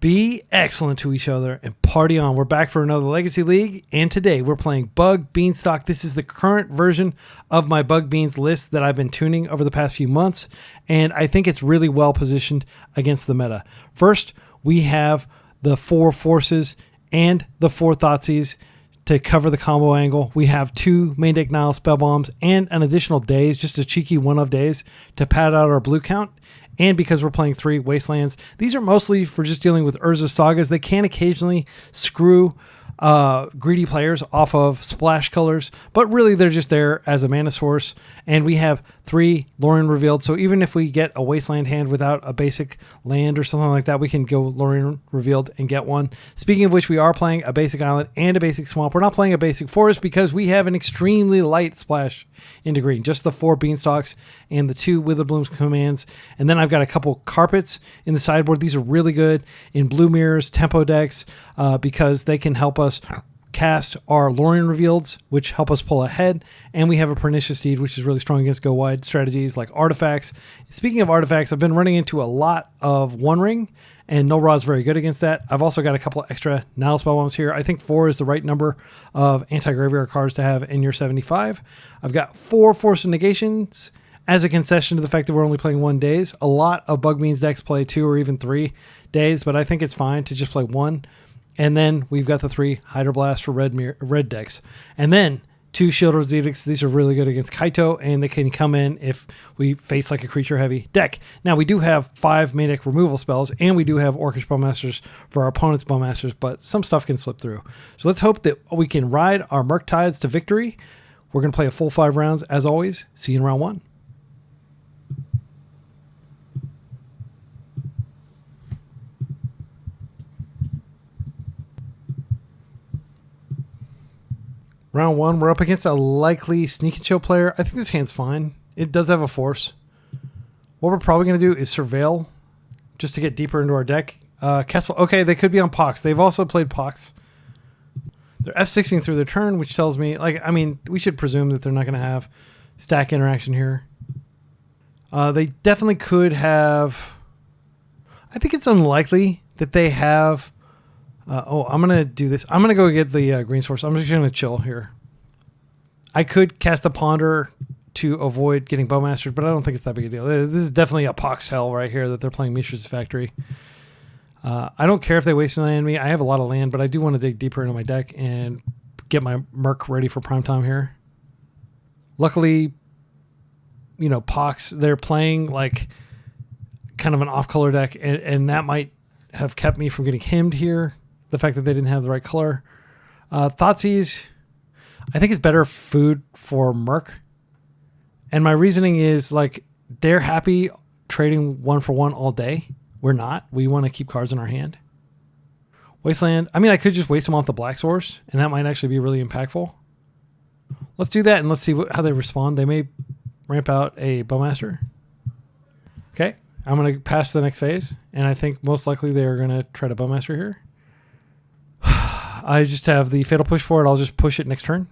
Be excellent to each other and party on. We're back for another Legacy League, and today we're playing Bug Beanstalk. This is the current version of my Bug Beans list that I've been tuning over the past few months, and I think it's really well positioned against the meta. First, we have the 4 Forces and the 4 Thoughtseize to cover the combo angle. We have 2 main deck Nile Spell Bombs and an additional Daze, just a cheeky 1-of Daze to pad out our blue count. And because we're playing 3 Wastelands, these are mostly for just dealing with Urza Sagas. They can occasionally screw greedy players off of splash colors, but really they're just there as a mana source. And we have 3 Lorien Revealed, so even if we get a Wasteland hand without a basic land or something like that, we can go Lorien Revealed and get one. Speaking of which, we are playing a basic island and a basic swamp. We're not playing a basic forest because we have an extremely light splash into green, just the 4 Beanstalks and the 2 Witherbloom's commands. And then I've got a couple carpets in the sideboard. These are really good in blue mirrors, tempo decks, because they can help us cast our Lorien Revealeds, which help us pull ahead, and we have a Pernicious Deed, which is really strong against go wide strategies like artifacts. Speaking of artifacts, I've been running into a lot of One Ring, and No Raw is very good against that. I've also got a couple extra Nile Spell Bombs here. I think 4 is the right number of anti-graveyard cards to have in your 75. I've got 4 Force of Negations as a concession to the fact that we're only playing 1 Daze. A lot of Bug Beans decks play 2 or even 3 Daze, but I think it's fine to just play 1. And then we've got the 3 Hydroblast for red decks. And then 2 Shieldred's Edicts. These are really good against Kaito, and they can come in if we face like a creature-heavy deck. Now, we do have 5 main deck removal spells, and we do have Orcish Bowmasters for our opponent's Bowmasters, but some stuff can slip through. So let's hope that we can ride our Murktides to victory. We're going to play a full 5 rounds, as always. See you in round 1. Round 1, we're up against a likely Sneak and Chill player. I think this hand's fine. It does have a force. What we're probably going to do is Surveil just to get deeper into our deck. Kessel, okay, they could be on Pox. They've also played Pox. They're F6ing through their turn, which tells me, we should presume that they're not going to have stack interaction here. They definitely could have... I think it's unlikely that they have... I'm going to do this. I'm going to go get the green source. I'm just going to chill here. I could cast a Ponder to avoid getting Bowmasters, but I don't think it's that big a deal. This is definitely a Pox hell right here that they're playing Mishra's Factory. I don't care if they waste land me. I have a lot of land, but I do want to dig deeper into my deck and get my Merc ready for prime time here. Luckily, Pox, they're playing like kind of an off-color deck, and that might have kept me from getting hemmed here. The fact that they didn't have the right color. Thoughtseize, I think it's better food for Merc. And my reasoning is they're happy trading 1 for 1 all day. We're not. We want to keep cards in our hand. Wasteland, I could just waste them off the black source, and that might actually be really impactful. Let's do that, and let's see how they respond. They may ramp out a Bowmaster. Okay, I'm going to pass to the next phase, and I think most likely they're going to try to Bowmaster here. I just have the Fatal Push for it. I'll just push it next turn.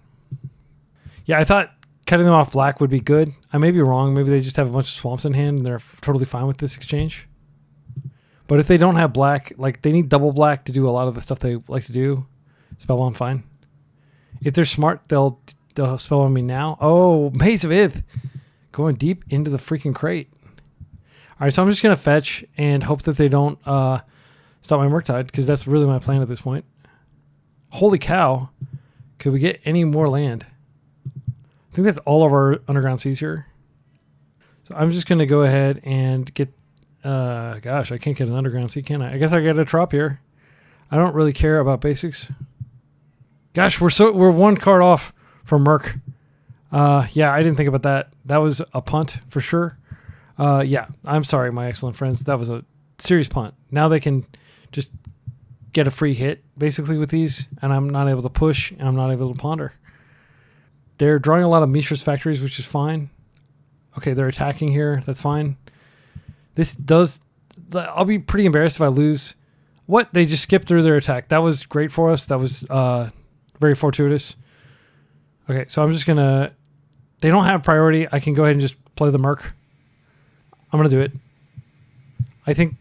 Yeah, I thought cutting them off black would be good. I may be wrong. Maybe they just have a bunch of swamps in hand and they're totally fine with this exchange. But if they don't have black, they need double black to do a lot of the stuff they like to do. Spellbomb, fine. If they're smart, they'll spellbomb me now. Oh, Maze of Ith. Going deep into the freaking crate. All right, so I'm just going to fetch and hope that they don't stop my Murktide, because that's really my plan at this point. Holy cow. Could we get any more land? I think that's all of our underground seas here. So I'm just going to go ahead and get... gosh, I can't get an underground sea, can I? I guess I got a drop here. I don't really care about basics. Gosh, we're 1 card off from Merc. Yeah, I didn't think about that. That was a punt for sure. Yeah, I'm sorry, my excellent friends. That was a serious punt. Now they can just get a free hit basically with these, and I'm not able to push, and I'm not able to ponder. They're drawing a lot of Mishra's Factories, which is fine. Okay, they're attacking here. That's fine. This does... I'll be pretty embarrassed if I lose. What? They just skipped through their attack. That was great for us. That was very fortuitous. Okay, so I'm just going to... They don't have priority. I can go ahead and just play the Merc. I'm going to do it. I think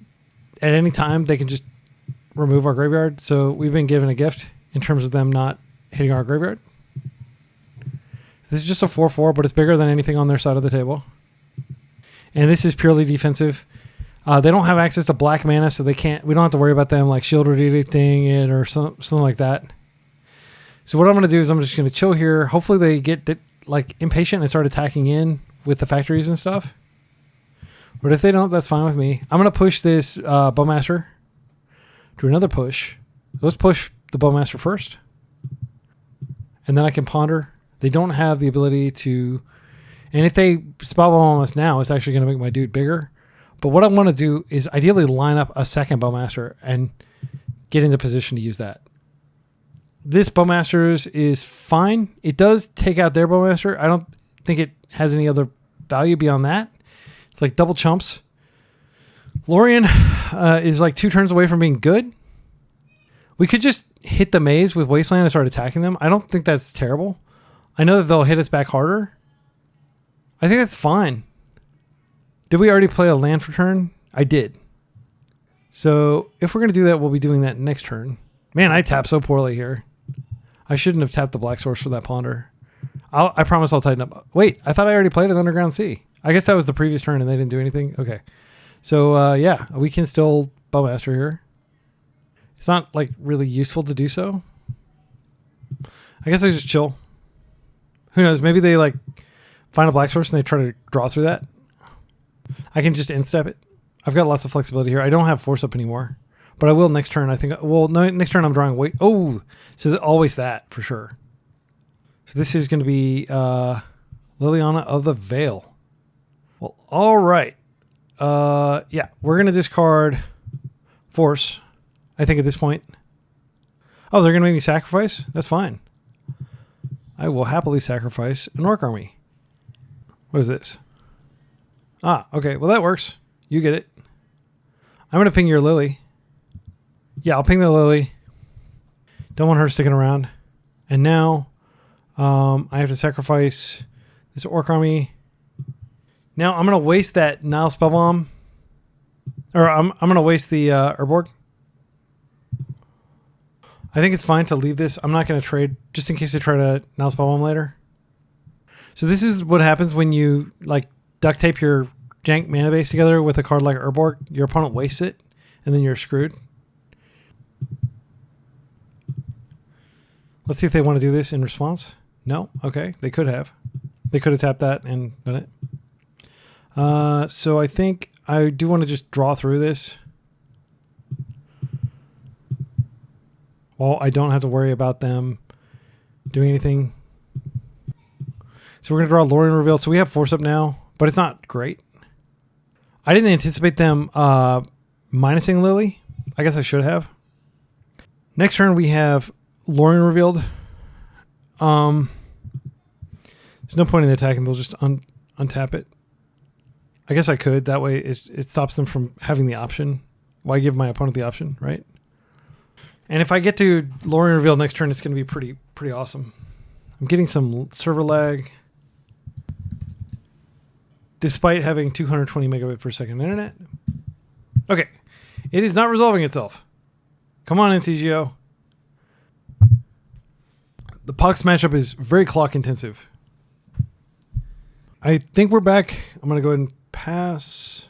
at any time they can just remove our graveyard. So we've been given a gift in terms of them not hitting our graveyard. This is just a 4/4, but it's bigger than anything on their side of the table. And this is purely defensive. They don't have access to black mana, so they can't. We don't have to worry about them like shield redacting it or something like that. So what I'm going to do is I'm just going to chill here. Hopefully they get like impatient and start attacking in with the factories and stuff. But if they don't, that's fine with me. I'm going to push this Bowmaster. Do another push. Let's push the Bowmaster first. And then I can ponder. They don't have the ability to... And if they Spellbomb us now, it's actually going to make my dude bigger. But what I want to do is ideally line up a second Bowmaster and get into position to use that. This Bowmaster's is fine. It does take out their Bowmaster. I don't think it has any other value beyond that. It's like double chumps. Lorien is like 2 turns away from being good. We could just hit the maze with Wasteland and start attacking them. I don't think that's terrible. I know that they'll hit us back harder. I think that's fine. Did we already play a land for turn? I did. So if we're going to do that, we'll be doing that next turn. Man, I tapped so poorly here. I shouldn't have tapped the black source for that ponder. I promise I'll tighten up. Wait, I thought I already played an Underground Sea. I guess that was the previous turn and they didn't do anything. Okay. So yeah, we can still Bowmaster here. It's not like really useful to do so. I guess I just chill. Who knows? Maybe they like find a black source and they try to draw through that. I can just instep it. I've got lots of flexibility here. I don't have force up anymore, but I will next turn. I think. Well, no, next turn I'm drawing. Wait. Oh, so always that for sure. So this is going to be Liliana of the Veil. Well, all right. Yeah, we're going to discard force. I think at this point. Oh, they're going to make me sacrifice? That's fine. I will happily sacrifice an Orc Army. What is this? Ah, okay. Well, that works. You get it. I'm going to ping your Lily. Yeah, I'll ping the Lily. Don't want her sticking around. And now I have to sacrifice this Orc Army. Now I'm going to waste that Nile Spellbomb. Or I'm going to waste the Urborg. I think it's fine to leave this. I'm not going to trade just in case they try to Nile Spellbomb later. So this is what happens when you like duct tape your jank mana base together with a card like Urborg. Your opponent wastes it, and then you're screwed. Let's see if they want to do this in response. No? Okay. They could have. They could have tapped that and done it. So I think I do want to just draw through this. Well, I don't have to worry about them doing anything. So we're going to draw Lorien Revealed. So we have force up now, but it's not great. I didn't anticipate them minusing Lily. I guess I should have. Next turn we have Lorien Revealed. There's no point in attacking. They'll just untap it. I guess I could. That way it stops them from having the option. Why give my opponent the option, right? And if I get to Lorien Revealed next turn, it's going to be pretty awesome. I'm getting some server lag. Despite having 220 megabit per second internet. Okay. It is not resolving itself. Come on, MTGO. The Pox matchup is very clock intensive. I think we're back. I'm going to go ahead and pass.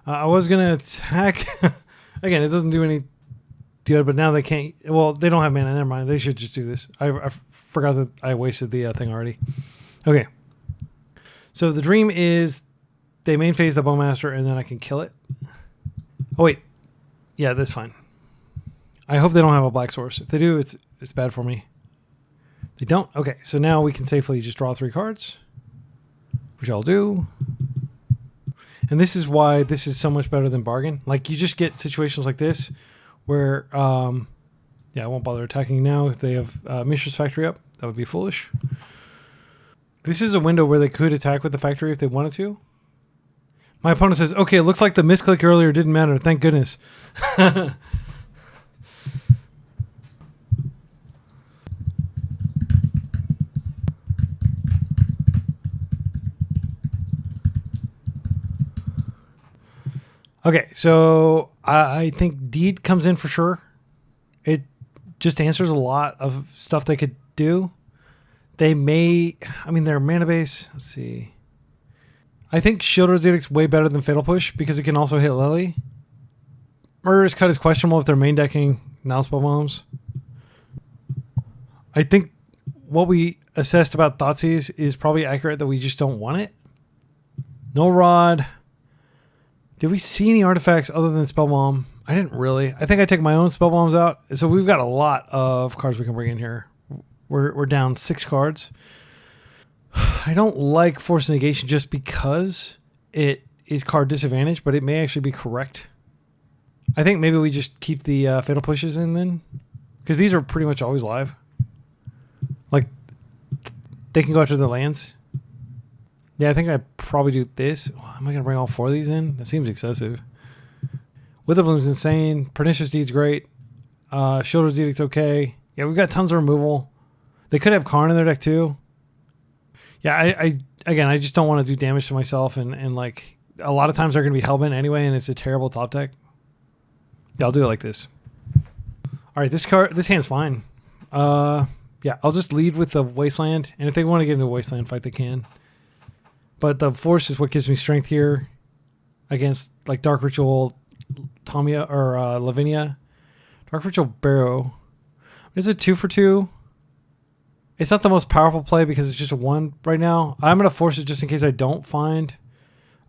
I was going to attack. Again, it doesn't do any good, but now they can't. Well, they don't have mana. Never mind. They should just do this. I forgot that I wasted the thing already. Okay. So the dream is they main phase the Bowmaster and then I can kill it. Oh, wait. Yeah, that's fine. I hope they don't have a black source. If they do, it's bad for me. They don't? Okay, so now we can safely just draw 3 cards, which I'll do. And this is why this is so much better than Bargain. Like, you just get situations like this where, yeah, I won't bother attacking now if they have Mishra's Factory up. That would be foolish. This is a window where they could attack with the factory if they wanted to. My opponent says, okay, it looks like the misclick earlier didn't matter. Thank goodness. Okay, so I think Deed comes in for sure. It just answers a lot of stuff they could do. They may, I mean, their mana base, let's see. I think Shieldred's Edict's way better than Fatal Push because it can also hit Lily. Murderous Cut is questionable if they're main decking non-spell bombs. I think what we assessed about Thoughtseize is probably accurate, that we just don't want it. No Rod. Did we see any artifacts other than Spell Bomb? I didn't really. I think I take my own Spell Bombs out. So we've got a lot of cards we can bring in here. We're down 6 cards. I don't like Force Negation just because it is card disadvantage, but it may actually be correct. I think maybe we just keep the Fatal Pushes in then, because these are pretty much always live. Like, they can go after the lands. Yeah, I think I'd probably do this. Oh, am I going to bring all 4 of these in? That seems excessive. Witherbloom's insane. Pernicious Deed's great. Shieldred's Edict's okay. Yeah, we've got tons of removal. They could have Karn in their deck too. Yeah, I just don't want to do damage to myself, and like a lot of times they're going to be Hellbent anyway, and it's a terrible top deck. Yeah, I'll do it like this. All right, this hand's fine. Yeah, I'll just lead with the Wasteland, and if they want to get into a Wasteland fight, they can. But the Force is what gives me strength here against like Dark Ritual, Tamia or Lavinia. Dark Ritual Barrow. It's a 2-for-2. It's not the most powerful play because it's just a 1 right now. I'm going to force it just in case I don't find.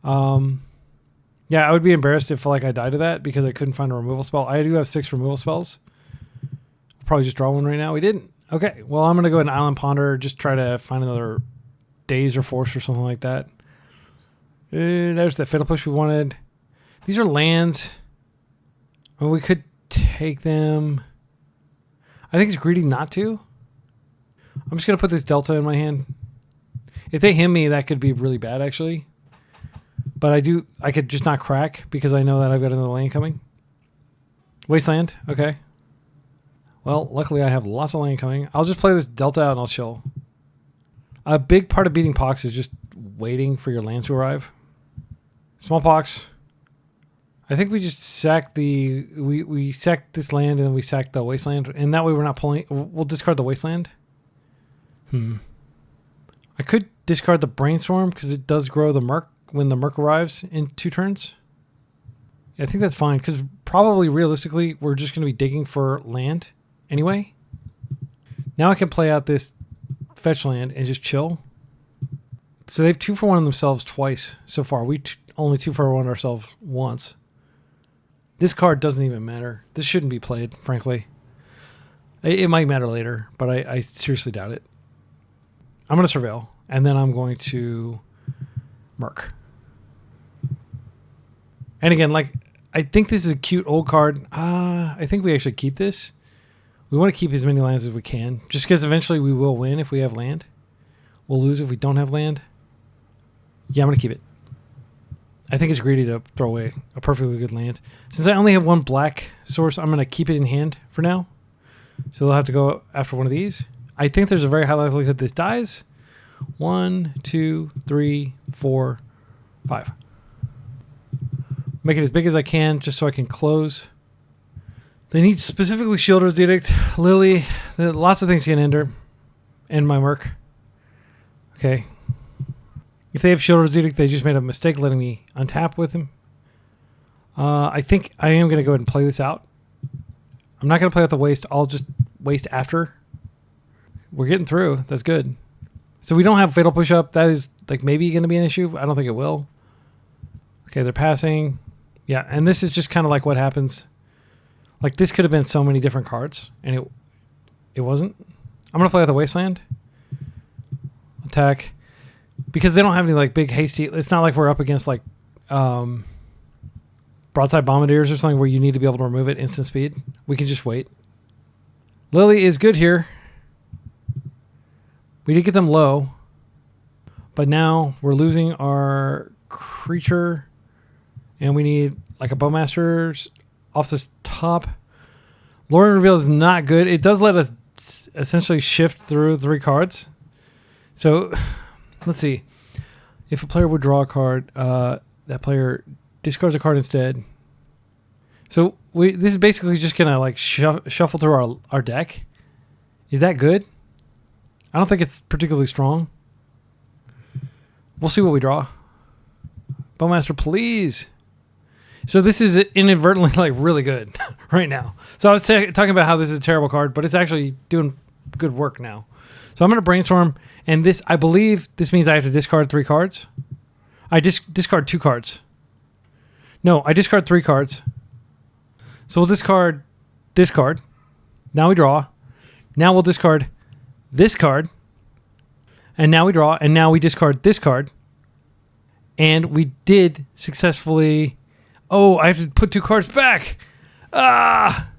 Yeah, I would be embarrassed if like I died to that because I couldn't find a removal spell. I do have 6 removal spells. I'll probably just draw one right now. We didn't. Okay, well, I'm going to go an Island Ponder, just try to find another Daze or Force or something like that. There's the Fatal Push we wanted. These are lands. Well, we could take them. I think it's greedy not to. I'm just going to put this Delta in my hand. If they hit me, that could be really bad, actually. But I could just not crack because I know that I've got another land coming. Wasteland, okay. Well, luckily I have lots of land coming. I'll just play this Delta out and I'll chill. A big part of beating Pox is just waiting for your lands to arrive. Smallpox. I think we just sack we sack this land and then we sack the Wasteland, and that way we're not pulling. We'll discard the Wasteland. I could discard the Brainstorm because it does grow the Merc when the Merc arrives in 2 turns. Yeah, I think that's fine because probably realistically we're just going to be digging for land anyway. Now I can play out this fetch land and just chill. So they've 2-for-1 themselves twice so far. We only 2-for-1 ourselves once. This card doesn't even matter. This shouldn't be played, frankly. It might matter later, but I seriously doubt it. I'm going to Surveil, and then I'm going to Merc. And again, like, I think this is a cute old card. I think we actually keep this. We want to keep as many lands as we can, just because eventually we will win if we have land. We'll lose if we don't have land. Yeah, I'm going to keep it. I think it's greedy to throw away a perfectly good land. Since I only have 1 black source, I'm going to keep it in hand for now. So they'll have to go after one of these. I think there's a very high likelihood this dies. 1, 2, 3, 4, 5. Make it as big as I can just so I can close. They need specifically Shieldred's Edict, Lily. Lots of things can enter. And my Merc. Okay. If they have Shieldred's Edict, they just made a mistake letting me untap with him. I think I am going to go ahead and play this out. I'm not going to play out the waste. I'll just waste after. We're getting through. That's good. So we don't have Fatal Push up. That is like maybe going to be an issue. I don't think it will. Okay, they're passing. Yeah, and this is just kind of like what happens. Like this could have been so many different cards, and it wasn't. I'm going to play out the Wasteland. Attack. Because they don't have any like big hasty. It's not like we're up against like Broadside Bombardiers or something where you need to be able to remove it instant speed. We can just wait. Lily is good here. We did get them low, but now we're losing our creature, and we need like a Bowmaster's off this top. Lorien Revealed is not good. It does let us essentially shift through 3 cards. So let's see. If a player would draw a card, that player discards a card instead. So this is basically just gonna like shuffle through our deck. Is that good? I don't think it's particularly strong. We'll see what we draw. Bowmaster, please. So this is inadvertently like really good right now. So I was talking about how this is a terrible card, but it's actually doing good work now. So I'm going to brainstorm, and this, I believe this means I have to discard 3 cards. I discard 2 cards. No, I discard 3 cards. So we'll discard this card. Now we draw. Now we'll discard this card. And now we draw, and now we discard this card. And we did successfully... Oh, I have to put 2 cards back. Ah!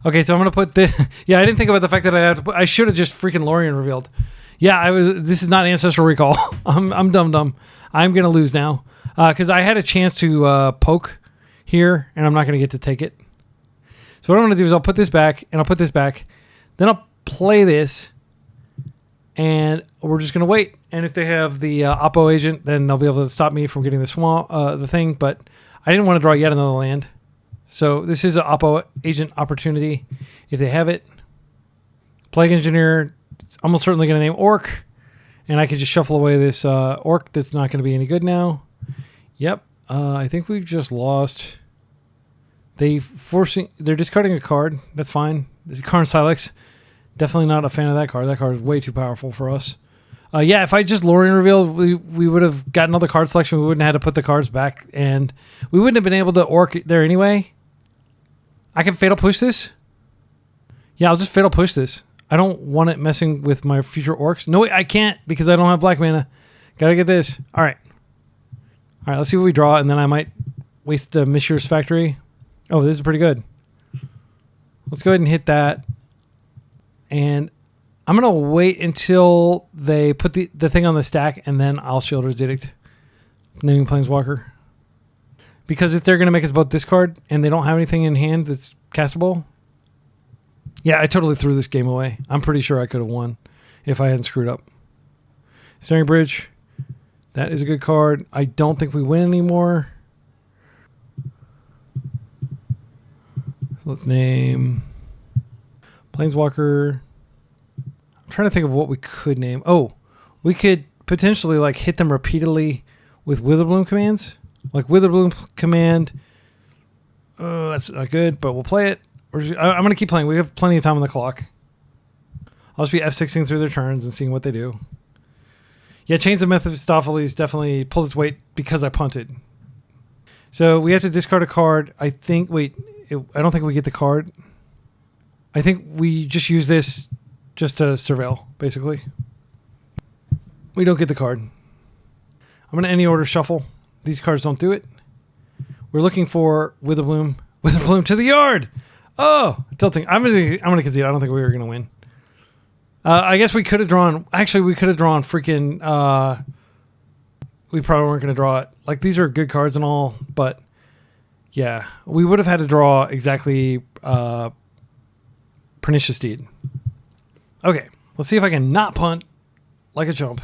Okay, so I'm going to put the... Yeah, I didn't think about the fact that I have to put... I should have just freaking Lorien Revealed. Yeah, this is not Ancestral Recall. I'm dumb. I'm going to lose now. Because I had a chance to poke here, and I'm not going to get to take it. So what I'm going to do is I'll put this back, and I'll put this back. Then I'll play this, and we're just going to wait. And if they have the Oppo agent, then they'll be able to stop me from getting the thing. But I didn't want to draw yet another land. So this is an Oppo agent opportunity. If they have it, Plague Engineer, it's almost certainly going to name Orc. And I can just shuffle away this Orc that's not going to be any good now. Yep. I think we've just lost. They're discarding a card. That's fine. Karn Silex. Definitely not a fan of that card. That card is way too powerful for us. Yeah, if I just Lorien Revealed, we would have gotten another card selection. We wouldn't have had to put the cards back, and we wouldn't have been able to Orc there anyway. I can Fatal Push this. Yeah, I'll just Fatal Push this. I don't want it messing with my future Orcs. No, I can't because I don't have black mana. Gotta get this. All right. All right, let's see what we draw, and then I might waste the Mishra's Factory. Oh, this is pretty good. Let's go ahead and hit that. And I'm going to wait until they put the thing on the stack, and then I'll Shieldred's Edict. Naming Planeswalker. Because if they're going to make us both discard, and they don't have anything in hand that's castable... Yeah, I totally threw this game away. I'm pretty sure I could have won if I hadn't screwed up. Snaring Bridge. That is a good card. I don't think we win anymore. Let's name Planeswalker. I'm trying to think of what we could name. Oh, we could potentially like hit them repeatedly with Witherbloom commands. Like Witherbloom command. That's not good, but we'll play it. I'm going to keep playing. We have plenty of time on the clock. I'll just be F6ing through their turns and seeing what they do. Yeah, Chains of Mephistopheles definitely pulled its weight because I punted. So we have to discard a card. I think, I don't think we get the card. I think we just use this just to surveil, basically. We don't get the card. I'm going to any order shuffle. These cards don't do it. We're looking for Witherbloom. Witherbloom to the yard! Oh, tilting. I'm gonna concede. I don't think we were gonna win. I guess we could have drawn. Actually, we could have drawn freaking. We probably weren't gonna draw it. Like these are good cards and all, but yeah, we would have had to draw exactly Pernicious Deed. Okay, let's see if I can not punt like a chump.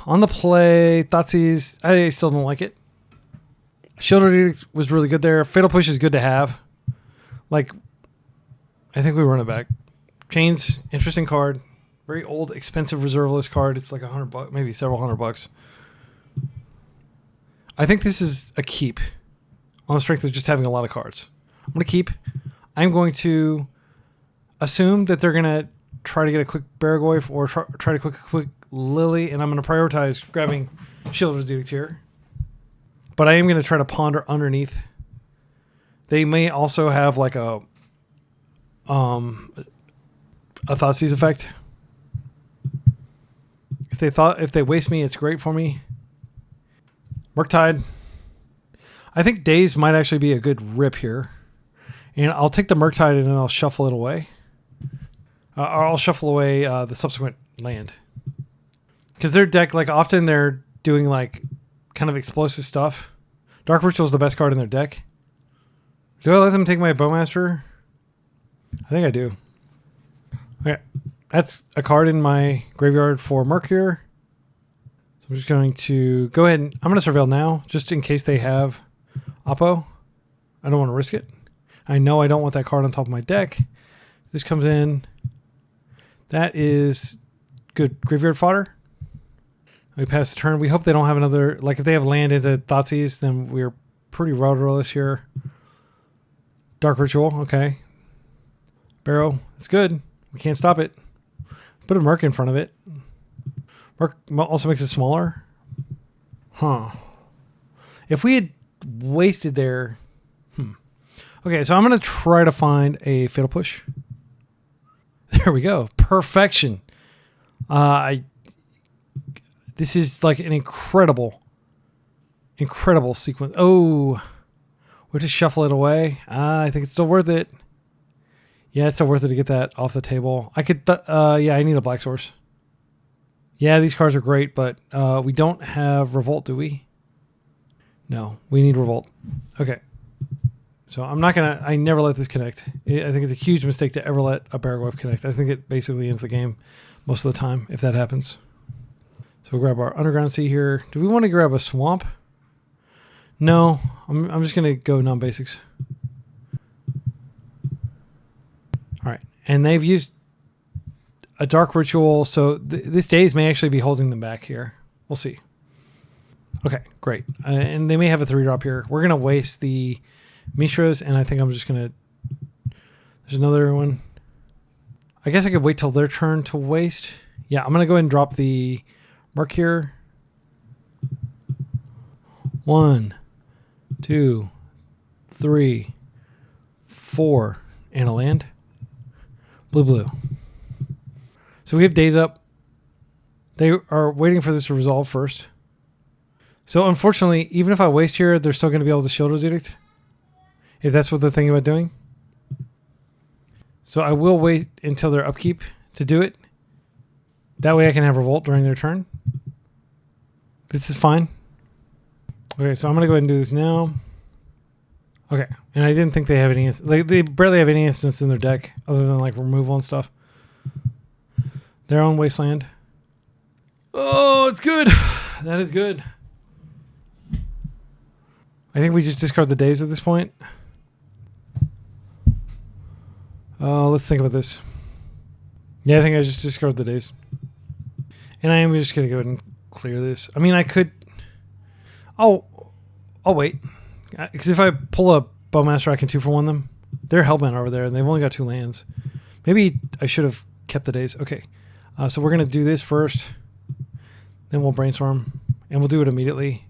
On the play, Thoughtseize. I still don't like it. Shieldred's Edict was really good there. Fatal Push is good to have. Like, I think we run it back. Chains, interesting card. Very old, expensive reserve list card. It's like $100, maybe several $100. I think this is a keep on the strength of just having a lot of cards. I'm going to keep. I'm going to assume that they're going to try to get a quick Baragoyf or try to quick Lily, and I'm going to prioritize grabbing Shieldred's Edict here. But I am going to try to ponder underneath. They may also have like a Thoughtseize effect. If they waste me, it's great for me. Murktide. I think Daze might actually be a good rip here. And I'll take the Murktide and then I'll shuffle it away. Or I'll shuffle away the subsequent land. Because their deck, like often they're doing like kind of explosive stuff. Dark Ritual is the best card in their deck. Do I let them take my Bowmaster? I think I do. Okay. That's a card in my graveyard for Mercure. So I'm just going to go ahead and I'm going to surveil now, just in case they have Oppo. I don't want to risk it. I know I don't want that card on top of my deck. This comes in. That is good graveyard fodder. We pass the turn. We hope they don't have another, like if they have land into Thoughtseize, then we're pretty rudderless here. Dark Ritual, okay. Barrow, that's good. We can't stop it. Put a Merc in front of it. Merc also makes it smaller. Huh. If we had wasted their... Okay, so I'm going to try to find a Fatal Push. There we go. Perfection. This is like an incredible sequence. Oh, we have to shuffle it away. I think it's still worth it. Yeah, it's still worth it to get that off the table. I could, yeah, I need a black source. Yeah, these cards are great, but we don't have Revolt, do we? No, we need Revolt. Okay. So I'm not going to, I never let this connect. I think it's a huge mistake to ever let a BR Aggro connect. I think it basically ends the game most of the time if that happens. So we'll grab our Underground Sea here. Do we want to grab a Swamp? No, I'm just going to go non-basics. All right, and they've used a Dark Ritual, so this Daze may actually be holding them back here. We'll see. Okay, great. And they may have a 3-drop here. We're going to waste the Mishras, and I think I'm just going to... There's another one. I guess I could wait till their turn to waste. Yeah, I'm going to go ahead and drop the Merc here. 1, 2, 3, 4, and a land. Blue. So we have Daze up. They are waiting for this to resolve first. So unfortunately, even if I waste here, they're still going to be able to Shield's Edict. If that's what they're thinking about doing. So I will wait until their upkeep to do it. That way I can have Revolt during their turn. This is fine. Okay, so I'm going to go ahead and do this now. Okay, and I didn't think they have any... They barely have any instance in their deck other than like removal and stuff. Their own Wasteland. Oh, it's good. That is good. I think we just discard the Daze at this point. Let's think about this. Yeah, I think I just discard the Daze. And I am just going to go ahead and clear this. I mean, I could... I'll wait. Because if I pull a Bowmaster, I can 2-for-1 them. They're Hellbent over there, and they've only got 2 lands. Maybe I should have kept the Daze. Okay. So we're going to do this first. Then we'll Brainstorm. And we'll do it immediately.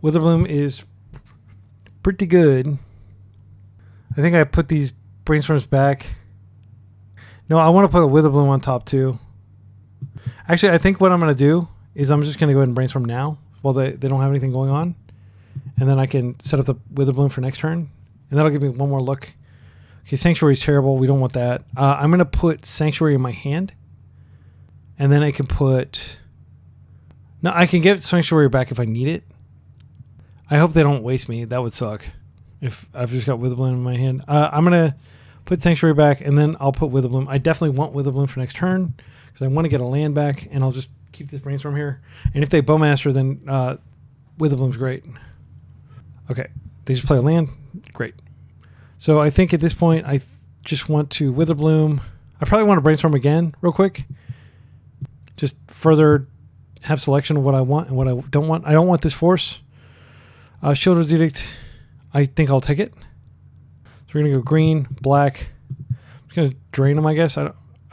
Witherbloom is pretty good. I think I put these Brainstorms back. No, I want to put a Witherbloom on top too. Actually, I think what I'm going to do is I'm just going to go ahead and Brainstorm now while they don't have anything going on. And then I can set up the Witherbloom for next turn. And that'll give me one more look. Okay, Sanctuary is terrible. We don't want that. I'm going to put Sanctuary in my hand. And then I can put... No, I can get Sanctuary back if I need it. I hope they don't waste me. That would suck if I've just got Witherbloom in my hand. I'm going to put Sanctuary back, and then I'll put Witherbloom. I definitely want Witherbloom for next turn because I want to get a land back, and I'll just keep this Brainstorm here. And if they Bowmaster, then Witherbloom's great. Okay, they just play a land. Great. So I think at this point, I just want to Witherbloom. I probably want to Brainstorm again real quick. Just further have selection of what I want and what I don't want. I don't want this Force. Shield's Edict, I think I'll take it. So we're going to go green, black. I'm just going to drain them, I guess. I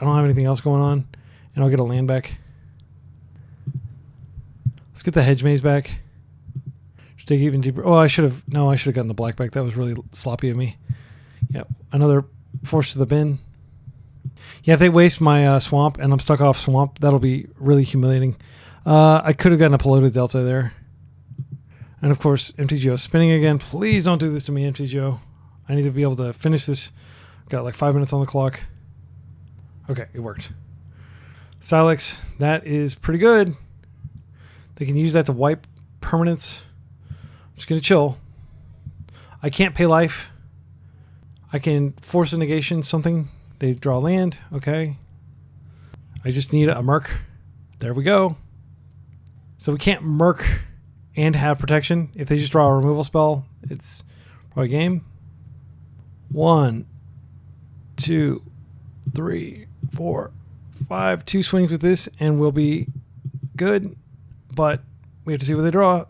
don't have anything else going on. And I'll get a land back. Let's get the Hedge Maze back. Just dig even deeper. Oh, I should have gotten the black back. That was really sloppy of me. Yeah, another Force to the bin. Yeah, if they waste my Swamp and I'm stuck off Swamp, that'll be really humiliating. I could have gotten a Polluted Delta there. And of course, MTGO spinning again. Please don't do this to me, MTGO. I need to be able to finish this. Got like 5 minutes on the clock. Okay, it worked. Silex, that is pretty good. They can use that to wipe permanents. I'm just going to chill. I can't pay life. I can force a negation, something. They draw land. Okay. I just need a Merc. There we go. So we can't Merc and have protection. If they just draw a removal spell, it's probably game. 1, 2, 3, 4, 5. 2 swings with this and we'll be good. But we have to see what they draw.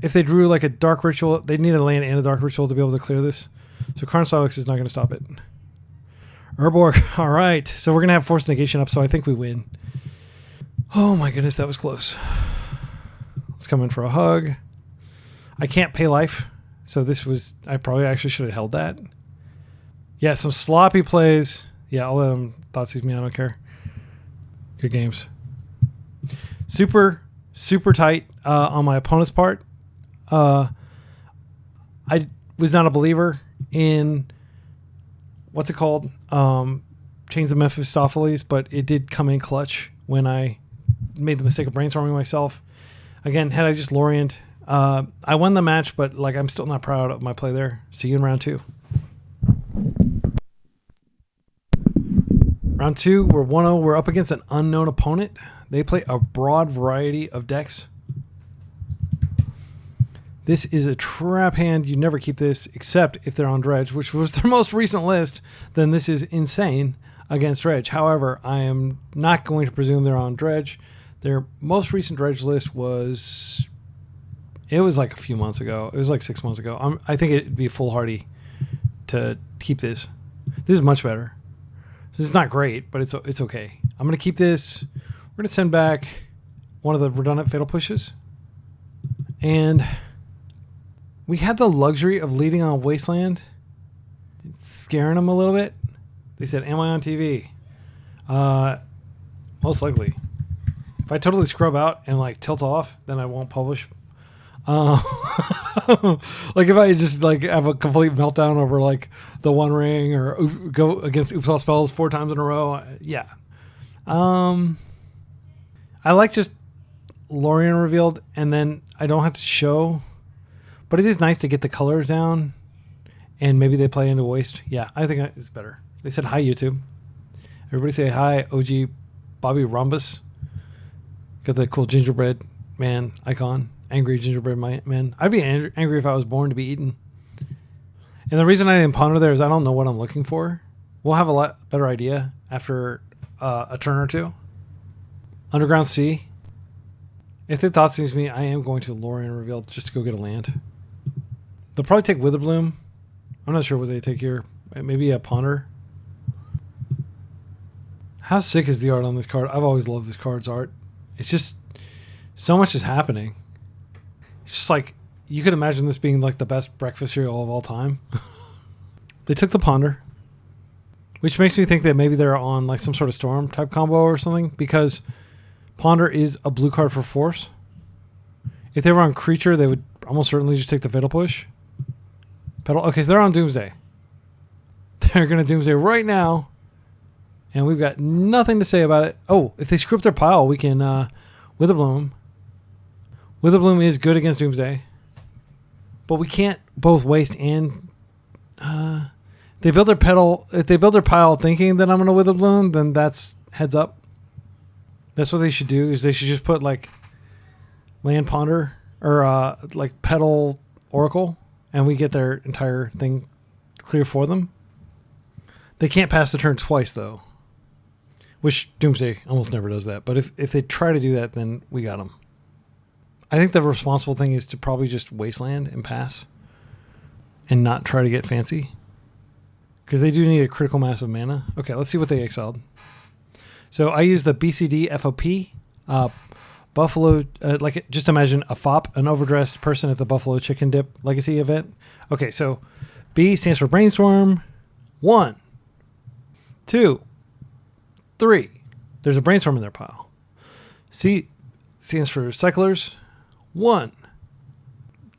If they drew like a Dark Ritual, they'd need a land and a Dark Ritual to be able to clear this. So Karn Silex is not going to stop it. Urborg. All right. So we're going to have Force Negation up, so I think we win. Oh my goodness, that was close. Let's come in for a hug. I can't pay life, so this was... I probably actually should have held that. Yeah, some sloppy plays. Yeah, I'll let them Thoughtseize me. I don't care. Good games. Super tight on my opponent's part. I was not a believer in... What's it called? Chains of Mephistopheles, but it did come in clutch when I made the mistake of brainstorming myself. Again, had I just Lorient, I won the match, but like I'm still not proud of my play there. See you in round 2. Round 2, we're 1-0. We're up against an unknown opponent. They play a broad variety of decks. This is a trap hand. You never keep this except if they're on Dredge, which was their most recent list. Then this is insane against Dredge. However, I am not going to presume they're on Dredge. Their most recent Dredge list was... It was like a few months ago. It was like 6 months ago. I think it'd be foolhardy to keep this. This is much better. This is not great, but it's okay. I'm going to keep this. We're going to send back one of the redundant Fatal Pushes. And... we had the luxury of leading on Wasteland. It's scaring them a little bit. They said, am I on TV? Most likely. If I totally scrub out and like tilt off, then I won't publish. Like if I just like have a complete meltdown over like the One Ring or go against Oops All Spells 4 times in a row. Yeah. I like just Lorien Revealed and then I don't have to show... But it is nice to get the colors down, and maybe they play into waste. Yeah, I think it's better. They said hi, YouTube. Everybody say hi, OG Bobby Rhombus. Got the cool gingerbread man icon. Angry gingerbread man. I'd be angry if I was born to be eaten. And the reason I didn't ponder there is I don't know what I'm looking for. We'll have a lot better idea after a turn or two. Underground Sea. If they Thoughtseize me, I am going to Lorien Revealed just to go get a land. They'll probably take Witherbloom. I'm not sure what they take here. Maybe a Ponder. How sick is the art on this card? I've always loved this card's art. It's just... so much is happening. It's just like... you could imagine this being like the best breakfast cereal of all time. They took the Ponder. Which makes me think that maybe they're on like some sort of Storm type combo or something. Because Ponder is a blue card for Force. If they were on Creature, they would almost certainly just take the Fatal Push. Pedal. Okay, so they're on Doomsday. They're going to Doomsday right now. And we've got nothing to say about it. Oh, if they screw up their pile, we can Witherbloom. Witherbloom is good against Doomsday. But we can't both waste and... they build their pedal. If they build their pile thinking that I'm going to Witherbloom, then that's heads up. That's what they should do, is they should just put like Land Ponder or like Pedal Oracle, and we get their entire thing clear for them. They can't pass the turn twice though, which Doomsday almost never does that. But if they try to do that, then we got them. I think the responsible thing is to probably just Wasteland and pass and not try to get fancy, because they do need a critical mass of mana. Okay, let's see what they exiled. So I use the BCD FOP, Buffalo, like just imagine a FOP, an overdressed person at the Buffalo Chicken Dip Legacy event. Okay, so B stands for Brainstorm. 1, 2, 3. There's a Brainstorm in their pile. C stands for Cyclers. 1,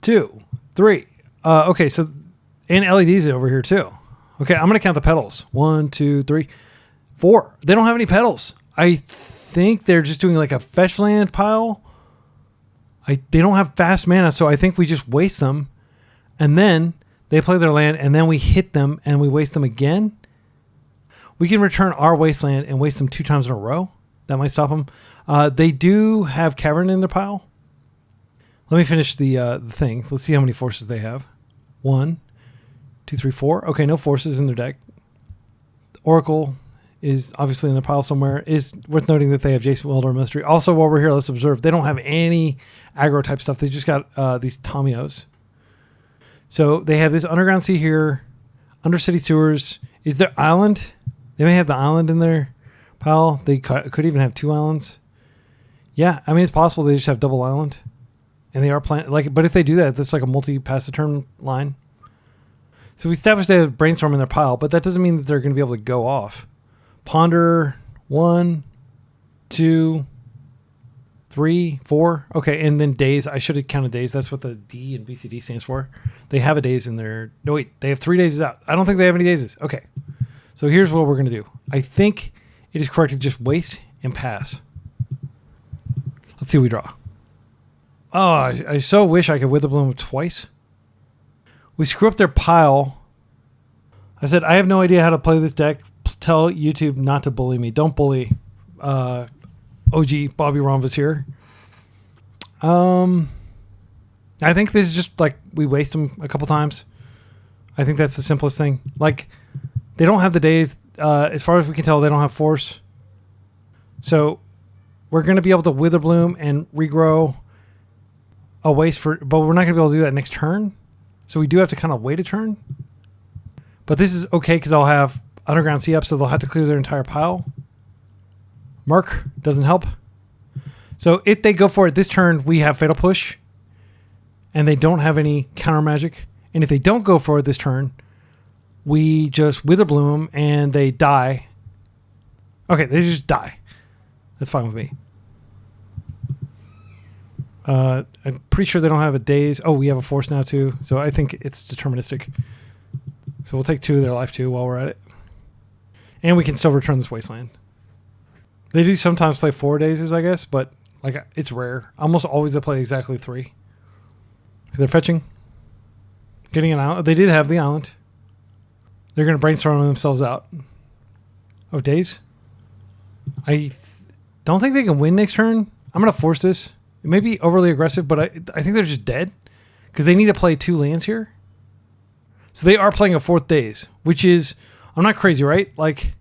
2, 3. Okay, so and LEDs over here too. Okay, I'm gonna count the pedals. 1, 2, 3, 4. They don't have any pedals. I think they're just doing like a fetch land pile. They don't have fast mana, so I think we just waste them, and then they play their land, and then we hit them and we waste them again. We can return our wasteland and waste them 2 times in a row. That might stop them. They do have Cavern in their pile. Let me finish the thing. Let's see how many forces they have. 1, 2, 3, 4. Okay, no forces in their deck. Oracle is obviously in the pile somewhere. Is worth noting that they have Jason Welder Mystery. Also, while we're here, let's observe they don't have any aggro type stuff. They just got these Tamios. So they have this Underground Sea here, Undercity Sewers. Is there island? They may have the island in their pile. They could even have 2 islands. Yeah, I mean it's possible they just have double island, and they are playing like. But if they do that, that's like a multi-pass the turn line. So we established they have Brainstorm in their pile, but that doesn't mean that they're going to be able to go off. Ponder 1, 2, 3, 4. Okay, and then days. I should have counted days. That's what the D in BCD stands for. They have a days in there. No, wait. They have 3 days out. I don't think they have any days. Okay. So here's what we're going to do. I think it is correct to just waste and pass. Let's see what we draw. Oh, I so wish I could Witherbloom twice. We screw up their pile. I said, I have no idea how to play this deck. Tell YouTube not to bully me. Don't bully OG Bobby Rhombus here. I think this is just like we waste them a couple times. I think that's the simplest thing. Like they don't have the days. As far as we can tell, they don't have force. So we're going to be able to Witherbloom and regrow a waste for, but we're not going to be able to do that next turn. So we do have to kind of wait a turn. But this is okay because I'll have Underground Sea up, so they'll have to clear their entire pile. Mark doesn't help. So if they go for it this turn, we have Fatal Push. And they don't have any counter magic. And if they don't go for it this turn, we just Witherbloom and they die. Okay, they just die. That's fine with me. I'm pretty sure they don't have a daze. Oh, we have a force now too. So I think it's deterministic. So we'll take 2 of their life too while we're at it. And we can still return this wasteland. They do sometimes play 4 dazes, I guess, but like it's rare. Almost always they play exactly 3. They're fetching. Getting an island. They did have the island. They're going to brainstorm themselves out. Oh, daze? I don't think they can win next turn. I'm going to force this. It may be overly aggressive, but I think they're just dead. Because they need to play 2 lands here. So they are playing a 4th daze, which is... I'm not crazy, right? Like,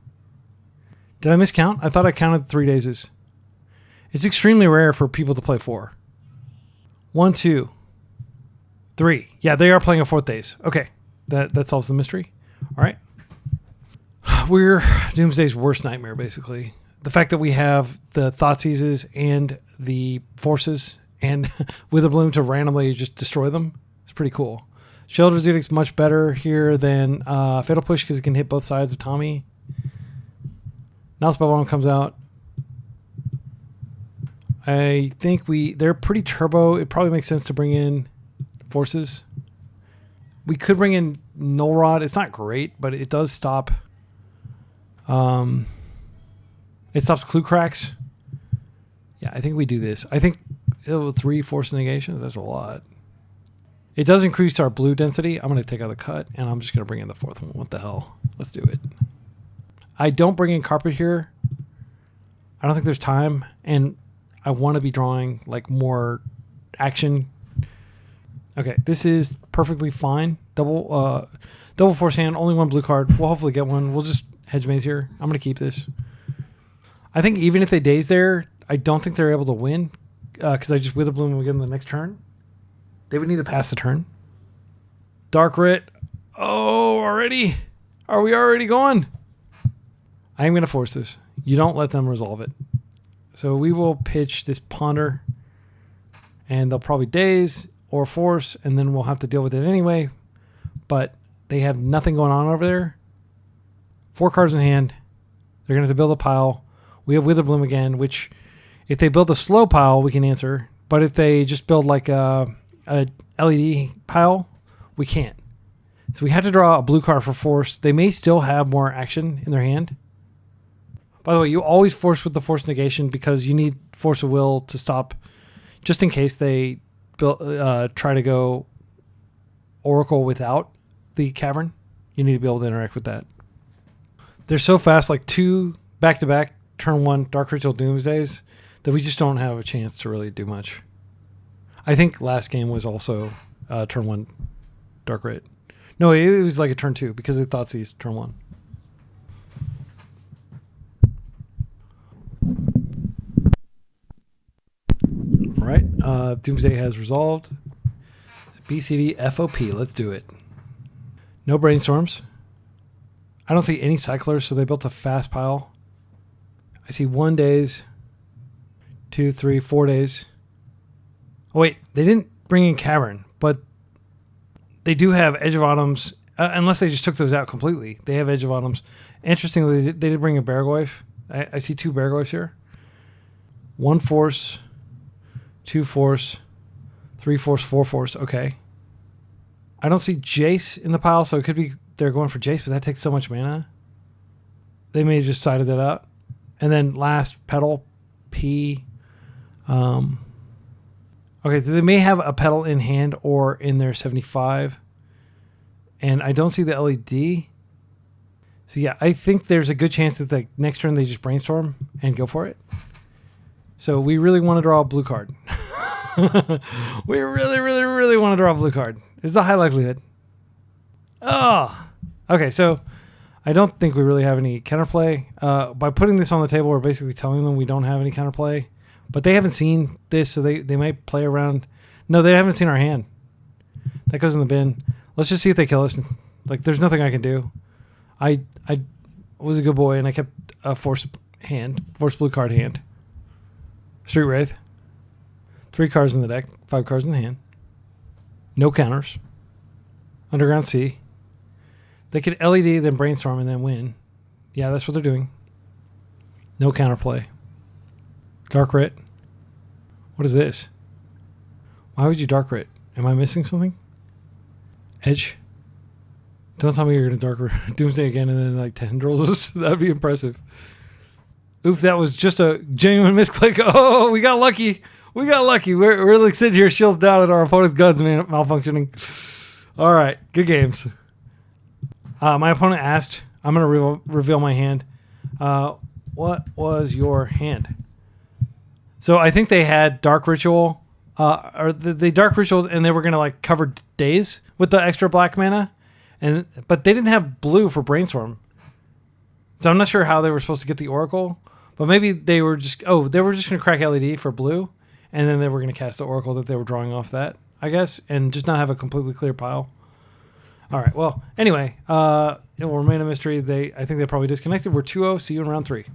did I miscount? I thought I counted 3 dazes. It's extremely rare for people to play 4. 1, 2, 3. Yeah, they are playing a 4th daze. Okay, that solves the mystery. All right. We're Doomsday's worst nightmare, basically. The fact that we have the Thoughtseizes and the forces and Witherbloom to randomly just destroy them is pretty cool. Shield Resilience much better here than Fatal Push because it can hit both sides of Tommy. Now Spellbomb comes out. I think they're pretty turbo. It probably makes sense to bring in forces. We could bring in Null Rod. It's not great, but it does stop. It stops Clue Cracks. Yeah, I think we do this. I think 3 force negations. That's a lot. It does increase our blue density. I'm going to take out the cut, and I'm just going to bring in the 4th one. What the hell? Let's do it. I don't bring in Carpet here. I don't think there's time, and I want to be drawing like more action. Okay, this is perfectly fine. Double force hand, only 1 blue card. We'll hopefully get one. We'll just hedge maze here. I'm going to keep this. I think even if they daze there, I don't think they're able to win because I just Witherbloom and we get them the next turn. They would need to pass the turn. Dark Writ. Oh, already? Are we already going? I am going to force this. You don't let them resolve it. So we will pitch this Ponder, and they'll probably daze or force, and then we'll have to deal with it anyway. But they have nothing going on over there. 4 cards in hand. They're going to have to build a pile. We have Witherbloom again, which if they build a slow pile, we can answer. But if they just build like a LED pile, we can't. So we have to draw a blue card for force. They may still have more action in their hand. By the way, you always force with the force negation because you need force of will to stop, just in case they try to go Oracle without the cavern. You need to be able to interact with that. They're so fast, like 2 back-to-back turn 1 Dark Ritual Doomsdays, that we just don't have a chance to really do much. I think last game was also turn 1 Dark Red. No, it was like a turn 2 because it Thoughtseize turn 1. All right, Doomsday has resolved. BCD FOP, let's do it. No brainstorms. I don't see any cyclers, so they built a fast pile. I see 1 days, 2, 3, 4 days. Oh wait, they didn't bring in Cavern, but they do have Edge of Autumns, unless they just took those out completely. They have Edge of Autumns. Interestingly, they did bring a Beargoyf. I see 2 Beargoyfs here. 1 Force, 2 Force, 3 Force, 4 Force. Okay. I don't see Jace in the pile, so it could be they're going for Jace, but that takes so much mana. They may have just sided that out. And then last, Petal, P. Okay, so they may have a Petal in hand or in their 75. And I don't see the LED. So yeah, I think there's a good chance that the next turn they just brainstorm and go for it. So we really want to draw a blue card. We really, really, really want to draw a blue card. It's a high likelihood. Oh, okay. So I don't think we really have any counterplay. By putting this on the table, we're basically telling them we don't have any counterplay. But they haven't seen this, so they might play around. No, they haven't seen our hand. That goes in the bin. Let's just see if they kill us. Like, there's nothing I can do. I was a good boy, and I kept a force blue card hand. Street Wraith. 3 cards in the deck, 5 cards in the hand. No counters. Underground Sea. They could LED, then brainstorm, and then win. Yeah, that's what they're doing. No counterplay. Dark Rit. What is this? Why would you Dark Rit? Am I missing something? Edge. Don't tell me you're going to Dark Rit Doomsday again and then like tendrils us. That'd be impressive. Oof, that was just a genuine misclick. Oh, we got lucky. We got lucky. We're like sitting here shields down at our opponent's guns, man, malfunctioning. All right, good games. My opponent asked, I'm going to reveal my hand. What was your hand? So I think they had Dark Ritual, or they Dark Ritual, and they were going to like cover days with the extra black mana, but they didn't have blue for Brainstorm. So I'm not sure how they were supposed to get the Oracle, but maybe they were just going to crack LED for blue, and then they were going to cast the Oracle that they were drawing off that, I guess, and just not have a completely clear pile. All right. Well, anyway, it will remain a mystery. I think they probably disconnected. We're 2-0. See you in round 3.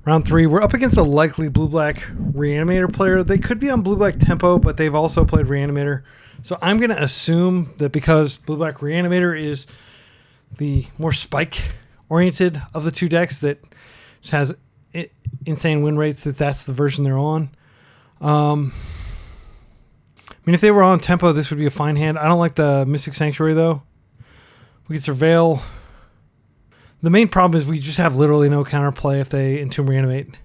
Round 3, we're up against a likely blue-black Reanimator player. They could be on blue-black tempo, but they've also played Reanimator. So I'm going to assume that because blue-black Reanimator is the more spike-oriented of the two decks that just has insane win rates, that's the version they're on. I mean, if they were on tempo, this would be a fine hand. I don't like the Mystic Sanctuary, though. We could Surveil. The main problem is we just have literally no counterplay if they Entomb Reanimate.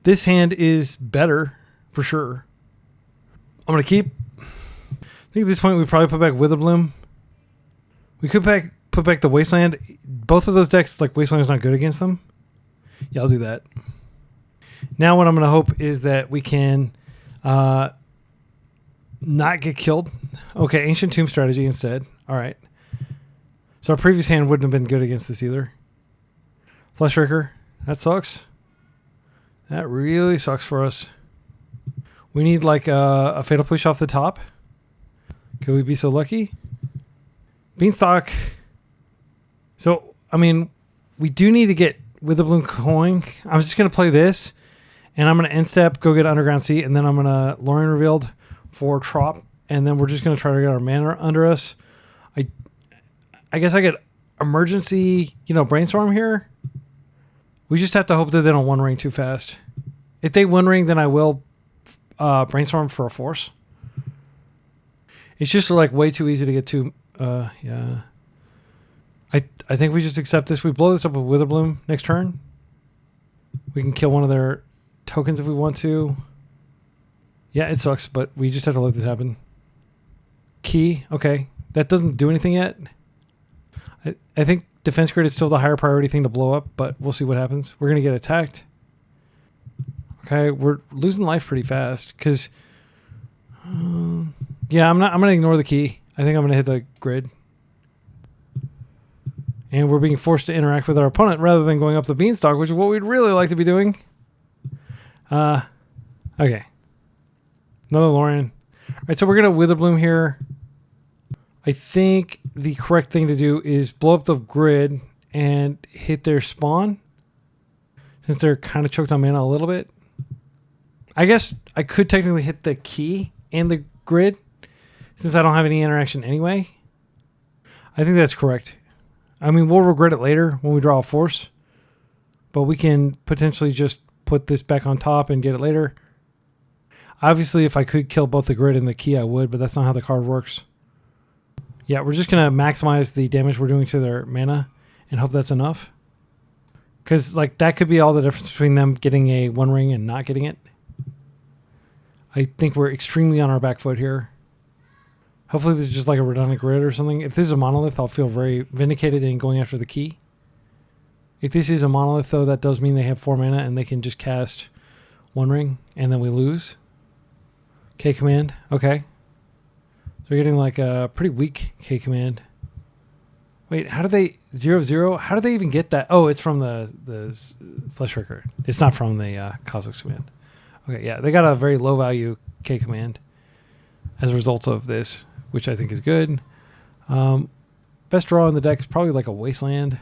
This hand is better, for sure. I'm going to keep. I think at this point we probably put back Witherbloom. We could put back the Wasteland. Both of those decks, like Wasteland is not good against them. Yeah, I'll do that. Now what I'm going to hope is that we can not get killed. Okay, Ancient Tomb strategy instead. All right. So our previous hand wouldn't have been good against this either. Fleshraker. That sucks. That really sucks for us. We need like a Fatal Push off the top. Could we be so lucky? Beanstalk. So, I mean, we do need to get Witherbloom coin. I'm just going to play this. And I'm going to end step, go get Underground Sea. And then I'm going to Lorien Revealed for Trop. And then we're just going to try to get our mana under us. I guess I get emergency, brainstorm here. We just have to hope that they don't one ring too fast. If they one ring, then I will brainstorm for a force. It's just like way too easy to get to. Yeah. I think we just accept this. We blow this up with Witherbloom next turn. We can kill one of their tokens if we want to. Yeah, it sucks, but we just have to let this happen. Key. Okay. That doesn't do anything yet. I think Defense Grid is still the higher priority thing to blow up, but we'll see what happens. We're going to get attacked. Okay, we're losing life pretty fast because, yeah, I'm gonna ignore the key. I think I'm gonna hit the grid, and we're being forced to interact with our opponent rather than going up the beanstalk, which is what we'd really like to be doing. Okay, another Lorien. All right, so we're gonna Witherbloom here. I think the correct thing to do is blow up the grid and hit their spawn, since they're kind of choked on mana a little bit. I guess I could technically hit the key and the grid since I don't have any interaction anyway. I think that's correct. I mean, we'll regret it later when we draw a force, but we can potentially just put this back on top and get it later. Obviously, if I could kill both the grid and the key, I would, but that's not how the card works. Yeah, we're just going to maximize the damage we're doing to their mana and hope that's enough. Because like that could be all the difference between them getting a one ring and not getting it. I think we're extremely on our back foot here. Hopefully this is just like a redundant grid or something. If this is a monolith, I'll feel very vindicated in going after the key. If this is a monolith, though, that does mean they have 4 mana and they can just cast one ring and then we lose. K command. Okay. So we're getting like a pretty weak K command. Wait, how do they 0/0? How do they even get that? Oh, it's from the Flesh Record. It's not from the Cosmos command. Okay, yeah, they got a very low value K command as a result of this, which I think is good. Best draw in the deck is probably like a Wasteland.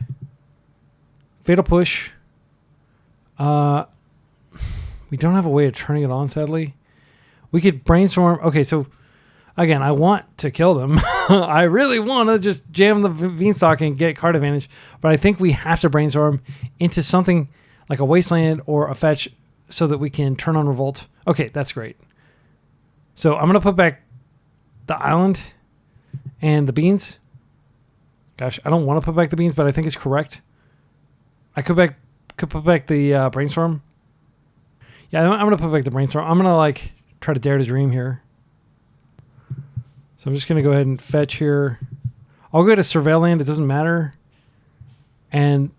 Fatal Push. We don't have a way of turning it on, sadly. We could Brainstorm. Okay, so again, I want to kill them. I really want to just jam the Beanstalk and get card advantage, but I think we have to Brainstorm into something like a Wasteland or a Fetch so that we can turn on Revolt. Okay, that's great. So I'm going to put back the Island and the Beans. Gosh, I don't want to put back the Beans, but I think it's correct. I could put back the Brainstorm. Yeah, I'm going to put back the Brainstorm. I'm going to like try to dare to dream here. So I'm just going to go ahead and fetch here. I'll go to Surveil Land. It doesn't matter. And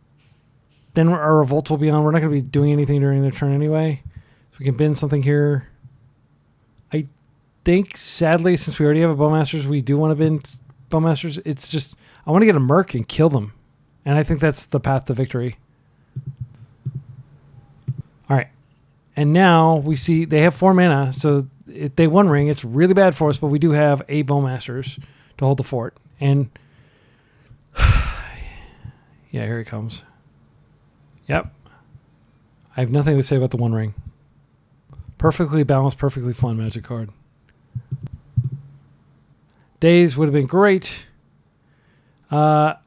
then our Revolt will be on. We're not going to be doing anything during their turn anyway. So we can bend something here. I think, sadly, since we already have a Bowmasters, we do want to bend Bowmasters. It's just, I want to get a Merc and kill them. And I think that's the path to victory. All right. And now we see they have 4 mana. So if they one ring, it's really bad for us, but we do have a Bowmasters to hold the fort. And yeah, here he comes. Yep. I have nothing to say about the one ring. Perfectly balanced, perfectly fun Magic card. Days would have been great. I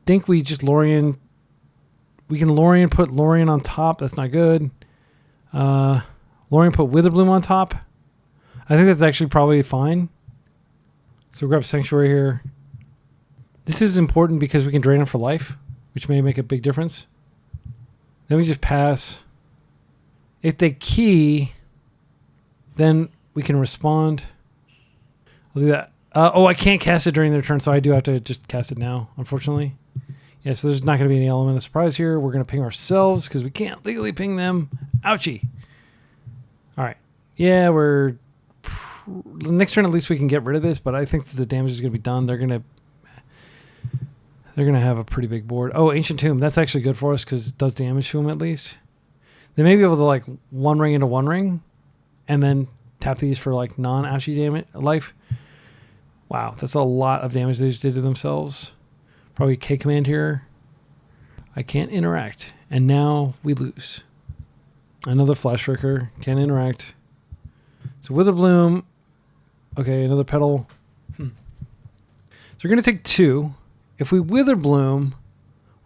think we just Lorien. We can Lorien, put Lorien on top. That's not good. Lorien, put Witherbloom on top. I think that's actually probably fine. So grab Sanctuary here. This is important because we can drain him for life, which may make a big difference. Then we just pass. If they key, then we can respond. I'll do that. Oh, I can't cast it during their turn, so I do have to just cast it now, unfortunately. Yeah, so there's not going to be any element of surprise here. We're going to ping ourselves because we can't legally ping them. Ouchie. All right. Yeah, we're... Next turn, at least we can get rid of this, but I think that the damage is going to be done. They're going to have a pretty big board. Oh, Ancient Tomb. That's actually good for us because it does damage to them at least. They may be able to like one ring into one ring and then tap these for like non-ouchie damage life. Wow, that's a lot of damage they just did to themselves. Probably K command here. I can't interact. And now we lose. Another Flash Trigger. Can't interact. So Witherbloom. Okay, another Petal. So we're going to take 2. If we Witherbloom,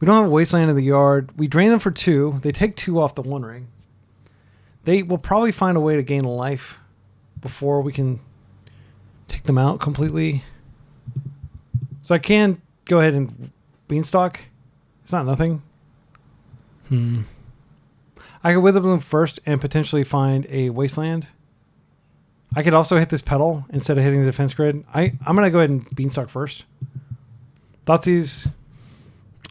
we don't have a Wasteland in the yard. We drain them for 2. They take 2 off the one ring. They will probably find a way to gain life before we can take them out completely. So I can go ahead and Beanstalk. It's not nothing. I could Witherbloom first and potentially find a Wasteland. I could also hit this Petal instead of hitting the defense grid. I'm going to go ahead and Beanstalk first. Thoughtseize.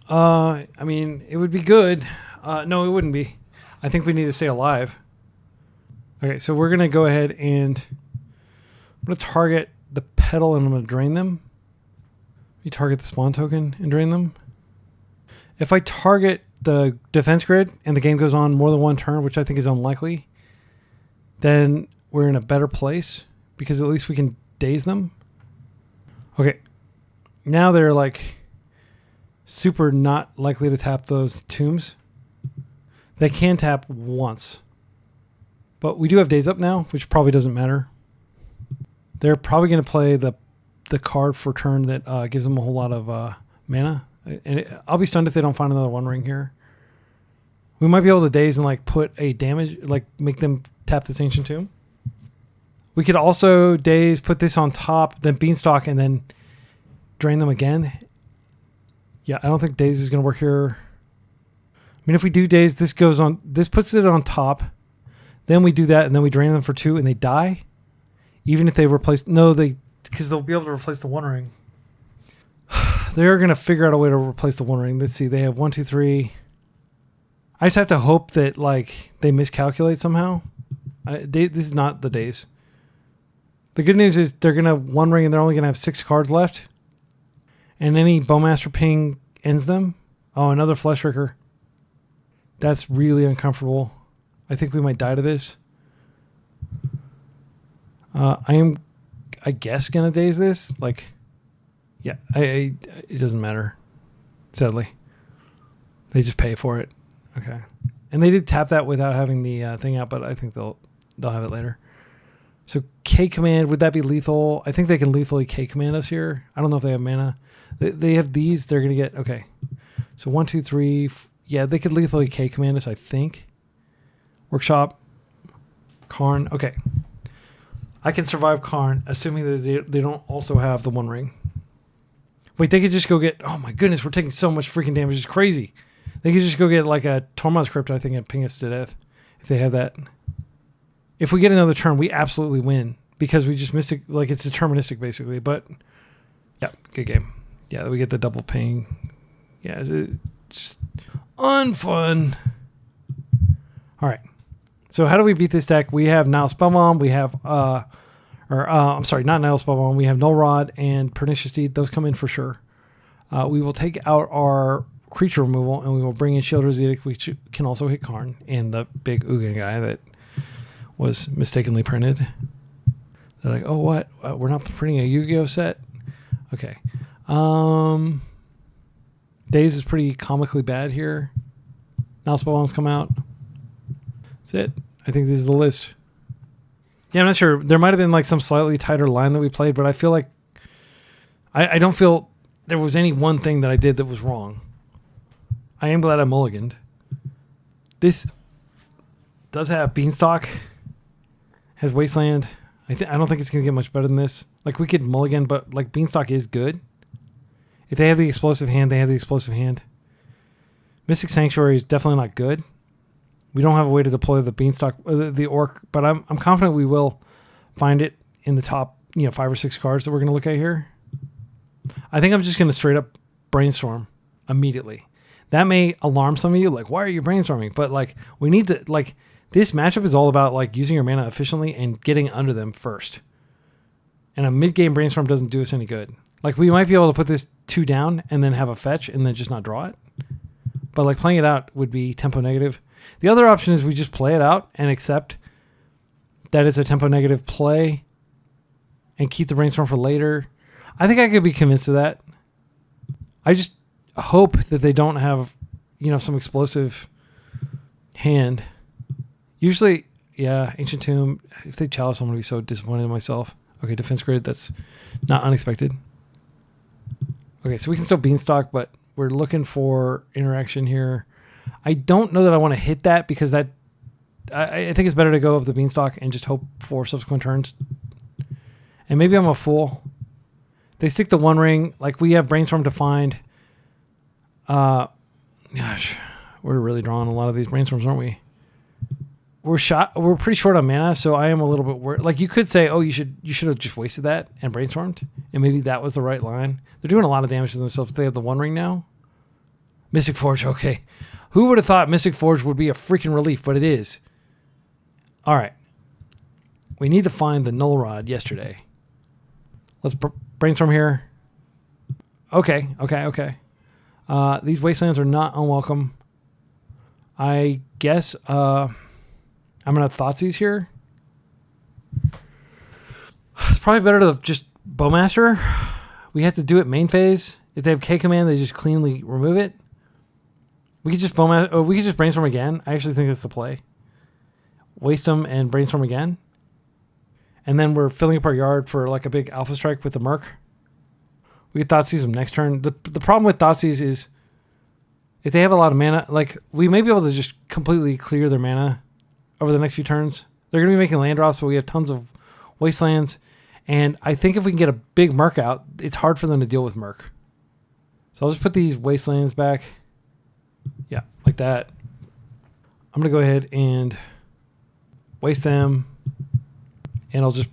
I mean, it would be good. No, it wouldn't be. I think we need to stay alive. Okay, so we're going to go ahead and I'm going to target the petal and I'm going to drain them. You target the spawn token and drain them. If I target the defense grid and the game goes on more than one turn, which I think is unlikely, then we're in a better place because at least we can daze them. Okay, now they're like super not likely to tap those tombs. They can tap once. But we do have days up now, which probably doesn't matter. They're probably going to play the card for turn that gives them a whole lot of mana. And I'll be stunned if they don't find another One Ring here. We might be able to daze and like put a damage, like make them tap this Ancient Tomb. We could also daze, put this on top, then Beanstalk, and then drain them again. Yeah, I don't think daze is going to work here. I mean, if we do daze, this goes on. This puts it on top. Then we do that, and then we drain them for 2, and they die. Even if they replace... No, because they'll be able to replace the One Ring. They're going to figure out a way to replace the One Ring. Let's see. They have 1, 2, 3. I just have to hope that like they miscalculate somehow. This is not the days. The good news is they're going to One Ring, and they're only going to have 6 cards left. And any Bowmaster ping ends them. Oh, another Fleshraker. That's really uncomfortable. I think we might die to this. I guess, gonna daze this. Like, yeah, it doesn't matter. Sadly, they just pay for it. Okay, and they did tap that without having the thing out, but I think they'll have it later. So K command, would that be lethal? I think they can lethally K command us here. I don't know if they have mana. They have these. They're gonna get okay. So 1, 2, 3. Yeah, they could lethally K command us. I think. Workshop, Karn. Okay. I can survive Karn, assuming that they don't also have the One Ring. Wait, they could just go get... Oh my goodness, we're taking so much freaking damage. It's crazy. They could just go get like a Tormod's Crypt, I think, and ping us to death. If they have that. If we get another turn, we absolutely win. Because we just missed it. Like, it's deterministic, basically. But, yeah, good game. Yeah, we get the double ping. Yeah, it's just unfun. All right. So how do we beat this deck? We have Nile Spellbomb. We have, I'm sorry, not Nile Spellbomb. We have Null Rod and Pernicious Deed. Those come in for sure. We will take out our creature removal and we will bring in Shield Edict, which can also hit Karn and the big Ugin guy that was mistakenly printed. They're like, oh, what? We're not printing a Yu-Gi-Oh set? Okay. Daze is pretty comically bad here. Nile Spellbombs come out. That's it. I think this is the list. Yeah, I'm not sure. There might have been like some slightly tighter line that we played, but I feel like I don't feel there was any one thing that I did that was wrong. I am glad I mulliganed. This does have Beanstalk, has Wasteland. I don't think it's going to get much better than this. Like we could mulligan, but like Beanstalk is good. If they have the explosive hand, they have the explosive hand. Mystic Sanctuary is definitely not good. We don't have a way to deploy the Beanstalk, the Orc, but I'm confident we will find it in the top, 5 or 6 cards that we're going to look at here. I think I'm just going to straight up brainstorm immediately. That may alarm some of you, like, why are you brainstorming? But like, we need to, like, this matchup is all about like using your mana efficiently and getting under them first. And a mid-game brainstorm doesn't do us any good. Like, we might be able to put this 2 down and then have a fetch and then just not draw it. But like playing it out would be tempo negative. The other option is we just play it out and accept that it's a tempo negative play and keep the brainstorm for later. I think I could be convinced of that. I just hope that they don't have, some explosive hand. Usually, yeah, Ancient Tomb. If they chalice, I'm going to be so disappointed in myself. Okay, Defense Grid. That's not unexpected. Okay, so we can still Beanstalk, but we're looking for interaction here. I don't know that I want to hit that because that I think it's better to go up the Beanstalk and just hope for subsequent turns. And maybe I'm a fool. They stick the One Ring. Like, we have Brainstorm to find. Gosh, we're really drawing a lot of these brainstorms, aren't we? We're pretty short on mana, so I am a little bit worried. Like, you could say, oh, you should have just wasted that and brainstormed, and maybe that was the right line. They're doing a lot of damage to themselves. They have the One Ring now. Mystic Forge, okay. Who would have thought Mystic Forge would be a freaking relief, but it is. All right. We need to find the null rod yesterday. Let's brainstorm here. Okay. These wastelands are not unwelcome. I guess I'm going to Thoughtseize here. It's probably better to just Bowmaster. We have to do it main phase. If they have K command, they just cleanly remove it. We could just Bowmaster, or we could just brainstorm again. I actually think that's the play. Waste them and brainstorm again. And then we're filling up our yard for like a big alpha strike with the Merc. We could Thoughtseize them next turn. The problem with Thoughtseize is if they have a lot of mana, like we may be able to just completely clear their mana over the next few turns. They're going to be making land drops, but we have tons of wastelands. And I think if we can get a big Merc out, it's hard for them to deal with Merc. So I'll just put these wastelands back. Yeah, like that. I'm going to go ahead and waste them. And I'll just,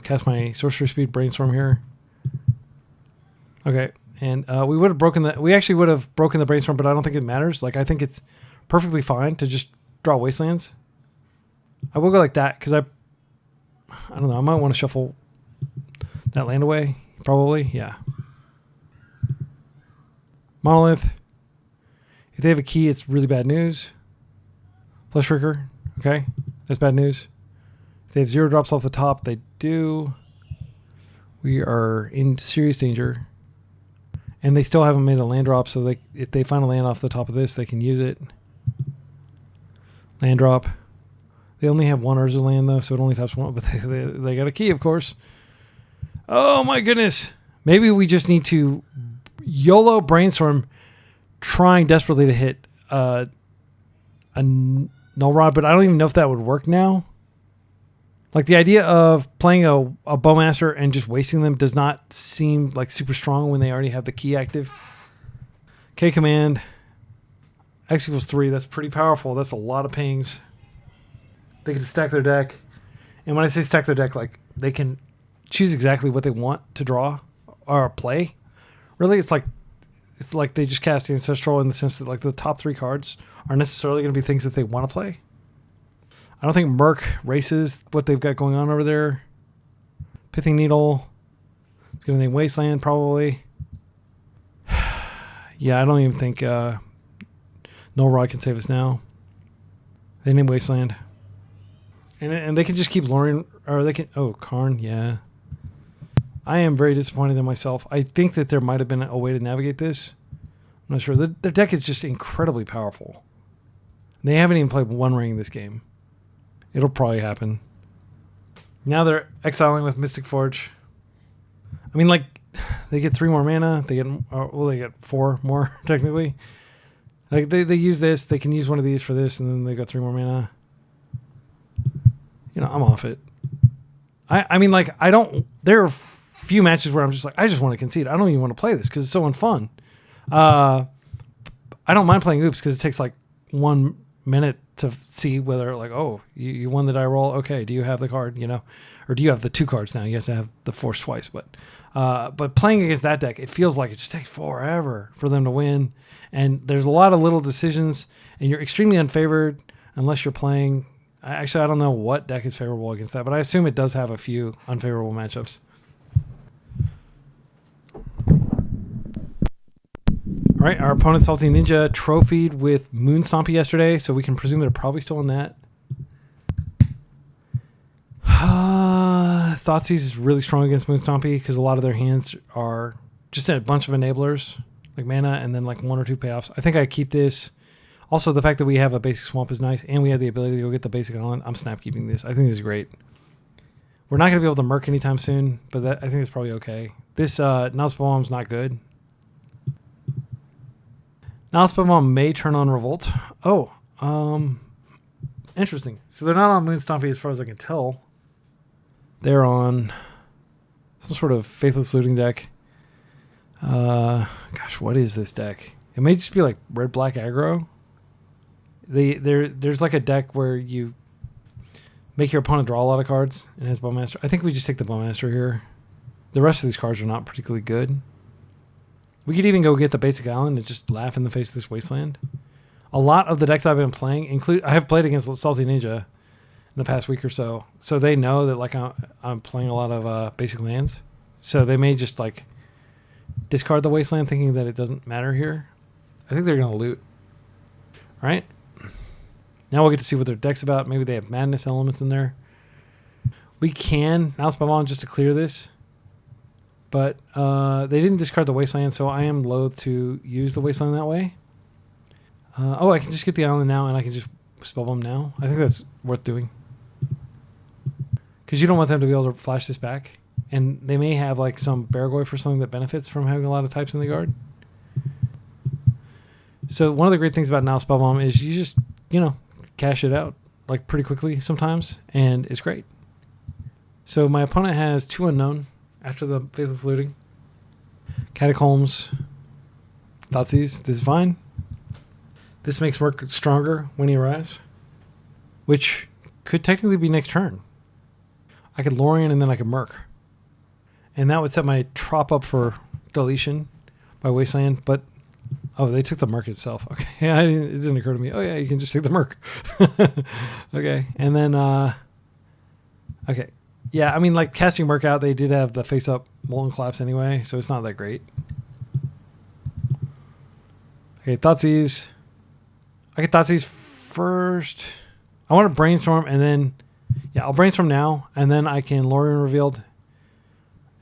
cast my Sorcerer Speed Brainstorm here. Okay. And we would have broken we actually would have broken the Brainstorm, but I don't think it matters. Like, I think it's perfectly fine to just draw wastelands. I will go like that because I don't know. I might want to shuffle that land away. Probably. Yeah. Monolith. If they have a key, it's really bad news. Flesh Trigger. Okay. That's bad news. If they have 0 drops off the top, they do. We are in serious danger. And they still haven't made a land drop, so if they find a land off the top of this, they can use it. Land drop. They only have 1 Urza land, though, so it only taps 1, but they got a key, of course. Oh, my goodness. Maybe we just need to YOLO Brainstorm, trying desperately to hit a null rod, but I don't even know if that would work now. Like, the idea of playing a Bowmaster and just wasting them does not seem like super strong when they already have the key active. K command. X equals 3. That's pretty powerful. That's a lot of pings. They can stack their deck. And when I say stack their deck, like, they can choose exactly what they want to draw or play. Really, it's like they just cast Ancestral in the sense that, like, the top 3 cards aren't necessarily going to be things that they want to play. I don't think Merc races what they've got going on over there. Pithing Needle. It's going to name Wasteland, probably. Yeah, I don't even think Null Rod can save us now. They name Wasteland. And they can just keep Lorien, or they can... Oh, Karn, yeah. I am very disappointed in myself. I think that there might have been a way to navigate this. I'm not sure. Their deck is just incredibly powerful. They haven't even played one ring this game. It'll probably happen. Now they're exiling with Mystic Forge. I mean, like, they get 3 more mana. They get 4 more, technically. Like, they use this. They can use one of these for this, and then they got 3 more mana. I'm off it. I mean, like, I don't... There are few matches where I'm just like, I just want to concede. I don't even want to play this because it's so unfun. I don't mind playing Oops because it takes, like, 1 minute to see whether, like, oh, you won the die roll. Okay, do you have the card, or do you have the 2 cards now? You have to have the force twice. But playing against that deck, it feels like it just takes forever for them to win. And there's a lot of little decisions, and you're extremely unfavored unless you're playing... Actually, I don't know what deck is favorable against that, but I assume it does have a few unfavorable matchups. All right, our opponent, Salty Ninja, trophied with Moon Stompy yesterday, so we can presume they're probably still in that. Thoughtseize is really strong against Moon Stompy because a lot of their hands are just a bunch of enablers, like mana, and then like 1 or 2 payoffs. I think I keep this. Also, the fact that we have a basic swamp is nice, and we have the ability to go get the basic island. I'm snap keeping this. I think this is great. We're not going to be able to Merc anytime soon, but I think it's probably okay. This Nalspell Bomb's not good. Nalspell Bomb may turn on Revolt. Oh, interesting. So they're not on Moon Stompy as far as I can tell. They're on some sort of Faithless Looting deck. Gosh, what is this deck? It may just be like red-black aggro. There's like a deck where you make your opponent draw a lot of cards and has Bowmaster. I think we just take the Bowmaster here. The rest of these cards are not particularly good. We could even go get the basic island and just laugh in the face of this wasteland. A lot of the decks I've been playing I have played against Salty Ninja, the past week or so. So they know that like I'm playing a lot of basic lands. So they may just like discard the wasteland thinking that it doesn't matter here. I think they're going to loot. All right. Now we'll get to see what their deck's about. Maybe they have madness elements in there. We can now spam on just to clear this. But they didn't discard the wasteland, so I am loath to use the wasteland that way. Oh, I can just get the island now, and I can just spell bomb now. I think that's worth doing. Because you don't want them to be able to flash this back. And they may have like some Baragoi for something that benefits from having a lot of types in the guard. So one of the great things about now spell bomb is you just, cash it out like pretty quickly sometimes, and it's great. So my opponent has 2 unknown after the Faithless Looting. Catacombs. Thoughtseize. This is fine. This makes Merc stronger when he arrives, which could technically be next turn. I could Lorien and then I could Merc. And that would set my trop up for deletion by Wasteland, but oh, they took the Merc itself. Okay, it didn't occur to me. Oh yeah, you can just take the Merc. Okay, and then okay. Yeah, I mean, like casting Merc out, they did have the face-up Molten Collapse anyway, so it's not that great. Okay, Thoughtseize. I get Thoughtseize first. I want to Brainstorm, and then... Yeah, I'll Brainstorm now, and then I can Lorien Revealed,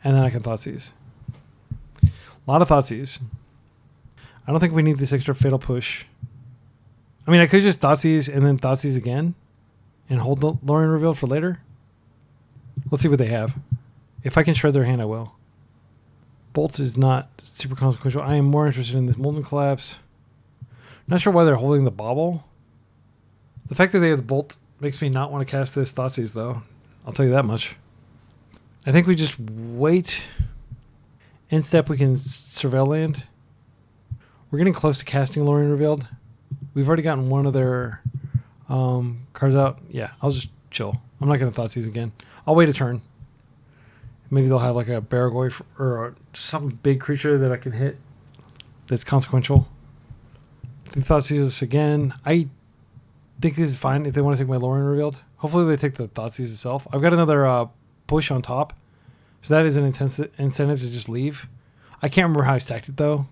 and then I can Thoughtseize. A lot of Thoughtseize. I don't think we need this extra Fatal Push. I mean, I could just Thoughtseize and then Thoughtseize again, and hold the Lorien Revealed for later. Let's see what they have. If I can shred their hand, I will. Bolts is not super consequential. I am more interested in this Molten Collapse. Not sure why they're holding the Bauble. The fact that they have the Bolt makes me not want to cast this Thoughtseize, though. I'll tell you that much. I think we just wait. End step, we can Surveil land. We're getting close to casting Lorien Revealed. We've already gotten one of their cards out. Yeah, I'll just chill. I'm not going to Thoughtseize again. I'll wait a turn. Maybe they'll have like a Baragoi or some big creature that I can hit that's consequential. They Thoughtseize this again. I think this is fine if they want to take my Lorien Revealed. Hopefully they take the Thoughtseize itself. I've got another push on top. So that is an incentive to just leave. I can't remember how I stacked it though.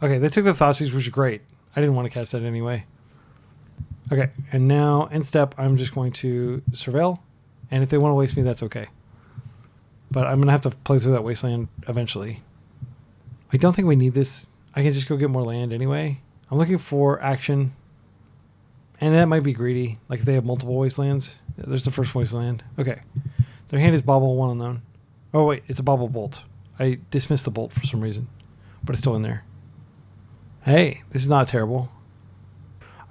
Okay, they took the Thoughtseize, which is great. I didn't want to cast that anyway. Okay, and now end step, I'm just going to Surveil. And if they want to waste me, that's okay. But I'm going to have to play through that wasteland eventually. I don't think we need this. I can just go get more land anyway. I'm looking for action. And that might be greedy. Like if they have multiple wastelands. There's the first wasteland. Okay. Their hand is Bauble, 1 unknown. Oh wait, it's a Bauble Bolt. I dismissed the Bolt for some reason. But it's still in there. Hey, this is not terrible.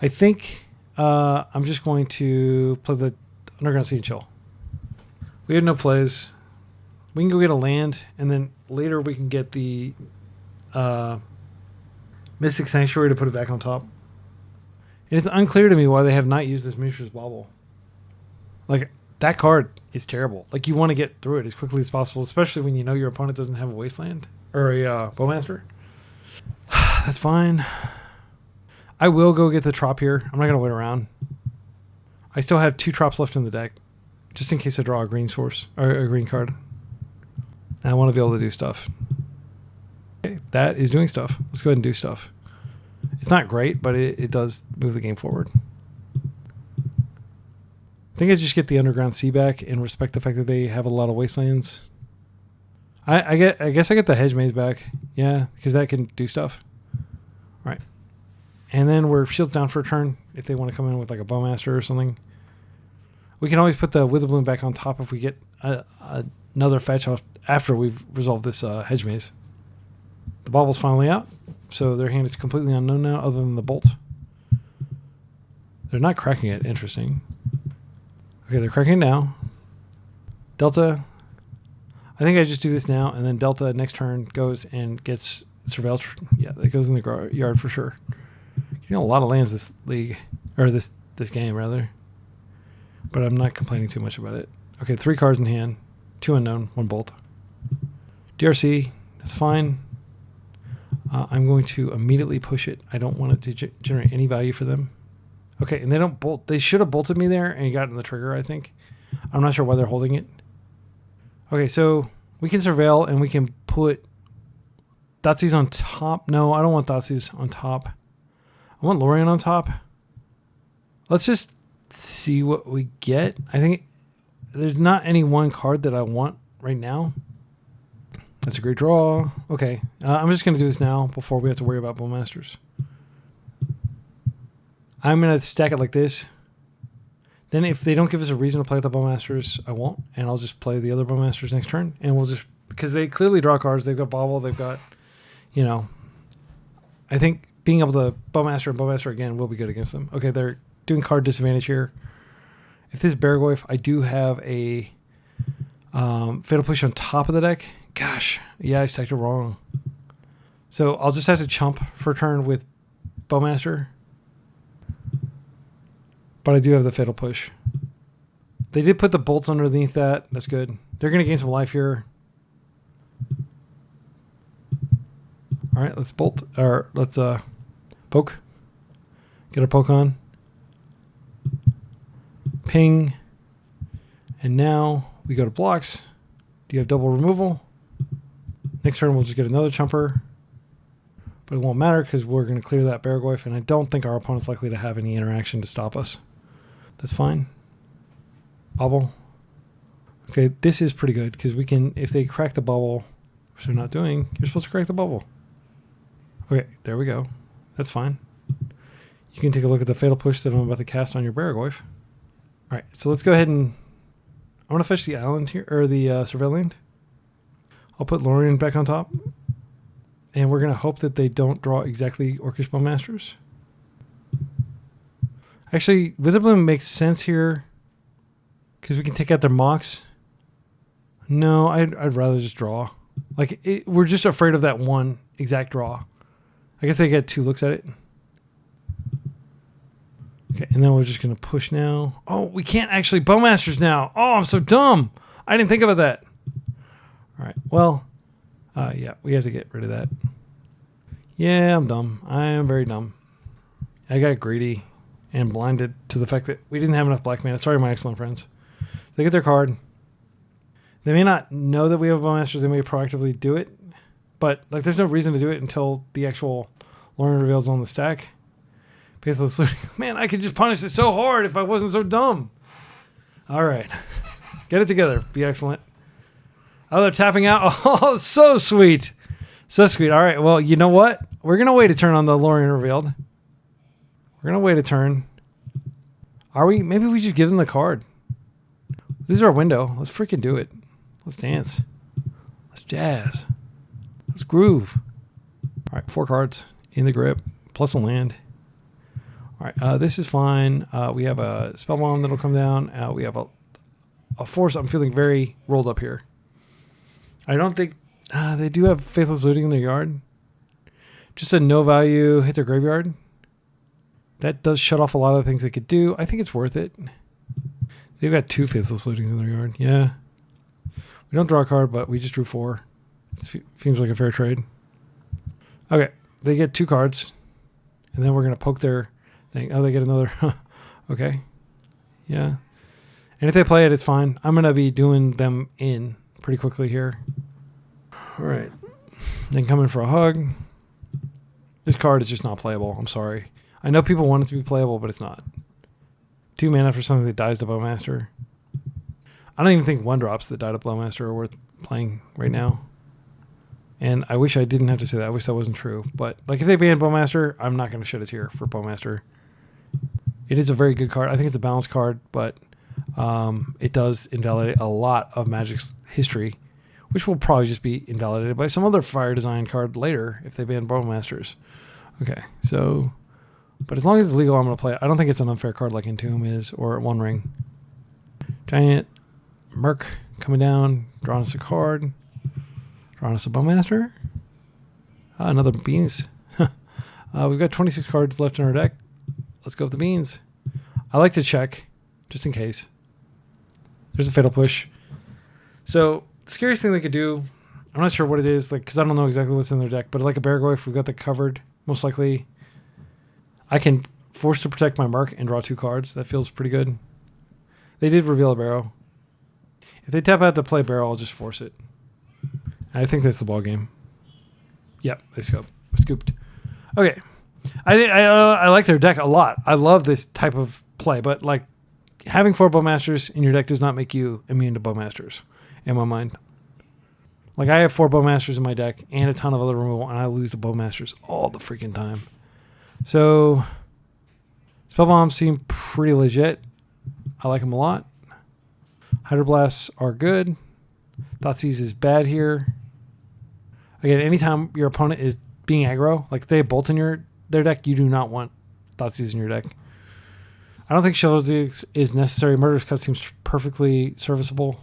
I think I'm just going to play the Underground Sea and chill. We have no plays. We can go get a land, and then later we can get the Mystic Sanctuary to put it back on top. It is unclear to me why they have not used this Mishra's Bauble. Like, that card is terrible. Like, you want to get through it as quickly as possible, especially when you know your opponent doesn't have a Wasteland or a Bowmaster. That's fine. I will go get the Trop here. I'm not going to wait around. I still have 2 Trops left in the deck, just in case I draw a green source or a green card. And I want to be able to do stuff. Okay, that is doing stuff. Let's go ahead and do stuff. It's not great, but it does move the game forward. I think I just get the Underground Sea back and respect the fact that they have a lot of wastelands. I guess I get the Hedge Maze back. Yeah, because that can do stuff. All right. And then we're shields down for a turn if they want to come in with like a Bowmaster or something. We can always put the Witherbloom back on top if we get another fetch off after we've resolved this Hedge Maze. The Bauble's finally out, so their hand is completely unknown now other than the Bolt. They're not cracking it. Interesting. Okay, they're cracking it now. Delta. I think I just do this now, and then Delta next turn goes and gets Surveil. Yeah, that goes in the yard for sure. You know, a lot of lands this league, or this game rather. But I'm not complaining too much about it. Okay, 3 cards in hand, 2 unknown, 1 Bolt. DRC, that's fine. I'm going to immediately push it. I don't want it to generate any value for them. Okay, and they don't bolt. They should have bolted me there and he got in the trigger, I think. I'm not sure why they're holding it. Okay, so we can surveil and we can put Thoughtseize on top. No, I don't want Thoughtseize on top. I want Lorien on top. Let's just see what we get. I think there's not any one card that I want right now. That's a great draw. Okay, I'm just going to do this now before we have to worry about Bowmasters. I'm going to stack it like this. Then if they don't give us a reason to play the Bowmasters, I won't. And I'll just play the other Bowmasters next turn. And we'll just... Because they clearly draw cards. They've got Bobble. They've got... You know... I think being able to Bowmaster and Bowmaster again will be good against them. Okay, they're doing card disadvantage here. If this is Baragorf, I do have a Fatal Push on top of the deck. Gosh, yeah, I stacked it wrong. So I'll just have to chump for a turn with Bowmaster. But I do have the Fatal Push. They did put the bolts underneath that. That's good. They're going to gain some life here. All right, let's bolt. Or let's poke. Get a poke on. Ping. And now we go to blocks. Do you have double removal? Next turn we'll just get another chumper. But it won't matter because we're going to clear that Baragorf, and I don't think our opponent's likely to have any interaction to stop us. That's fine. Bubble. Okay, this is pretty good because we can, if they crack the bubble, which they're not doing, you're supposed to crack the bubble. Okay, there we go. That's fine. You can take a look at the Fatal Push that I'm about to cast on your Baragorf. All right, so let's go ahead and I want to fetch the island here, or the Surveil Land. I'll put Lorien back on top. And we're going to hope that they don't draw exactly Orcish Bowmasters. Actually, Witherbloom makes sense here because we can take out their mocks. No, I'd rather just draw. Like, we're just afraid of that one exact draw. I guess they get 2 looks at it. Okay, and then we're just going to push now. Oh, we can't actually Bowmasters now. Oh, I'm so dumb. I didn't think about that. All right, well, yeah, we have to get rid of that. Yeah, I'm dumb. I am very dumb. I got greedy and blinded to the fact that we didn't have enough black mana. Sorry, my excellent friends. They get their card. They may not know that we have Bowmasters. They may proactively do it. But like, there's no reason to do it until the actual Lorien Reveal's on the stack. Faithless Looting. Man, I could just punish it so hard if I wasn't so dumb. All right. Get it together. Be excellent. Oh, they're tapping out. Oh, so sweet. So sweet. All right. Well, you know what? We're going to wait a turn on the Lorien Revealed. We're going to wait a turn. Are we? Maybe we just give them the card. This is our window. Let's freaking do it. Let's dance. Let's jazz. Let's groove. All right. 4 cards in the grip, plus a land. All right. This is fine. We have a Spellbomb that'll come down. We have a Force. I'm feeling very rolled up here. I don't think they do have Faithless Looting in their yard. Just a no value, hit their graveyard. That does shut off a lot of the things they could do. I think it's worth it. They've got 2 Faithless Lootings in their yard. Yeah. We don't draw a card, but we just drew 4. It seems like a fair trade. Okay. They get 2 cards. And then we're going to poke their thing. Oh, they get another. Okay. Yeah. And if they play it, it's fine. I'm going to be doing them in pretty quickly here. All right. Then come in for a hug. This card is just not playable. I'm sorry. I know people want it to be playable, but it's not. 2 mana for something that dies to Bowmaster. I don't even think 1-drops that die to Bowmaster are worth playing right now. And I wish I didn't have to say that. I wish that wasn't true. But like, if they ban Bowmaster, I'm not going to shed a tear for Bowmaster. It is a very good card. I think it's a balanced card, but it does invalidate a lot of Magic's history, which will probably just be invalidated by some other fire design card later if they ban Bowmasters. Okay, so, but as long as it's legal, I'm going to play it. I don't think it's an unfair card like Entomb is, or One Ring. Giant, Merc coming down, drawing us a card, drawing us a Bowmaster. Another Beans. We've got 26 cards left in our deck. Let's go with the Beans. I like to check, just in case. There's a Fatal Push. So, the scariest thing they could do, I'm not sure what it is, like, because I don't know exactly what's in their deck, but like a Baragorf, we've got that covered, most likely. I can forced to protect my mark and draw 2 cards. That feels pretty good. They did reveal a barrow. If they tap out to play barrow, I'll just force it. I think that's the ball game. Yep, they scooped. Okay, I like their deck a lot. I love this type of play, but like having 4 Bowmasters in your deck does not make you immune to Bowmasters, in my mind. Like I have 4 Bowmasters in my deck and a ton of other removal, and I lose to Bowmasters all the freaking time. So Spell Bombs seem pretty legit. I like them a lot. Hydroblasts are good. Thoughtseize is bad here. Again, anytime your opponent is being aggro, like if they have Bolt in their deck, you do not want Thoughtseize in your deck. I don't think Chivalry is necessary. Murderous Cut seems perfectly serviceable.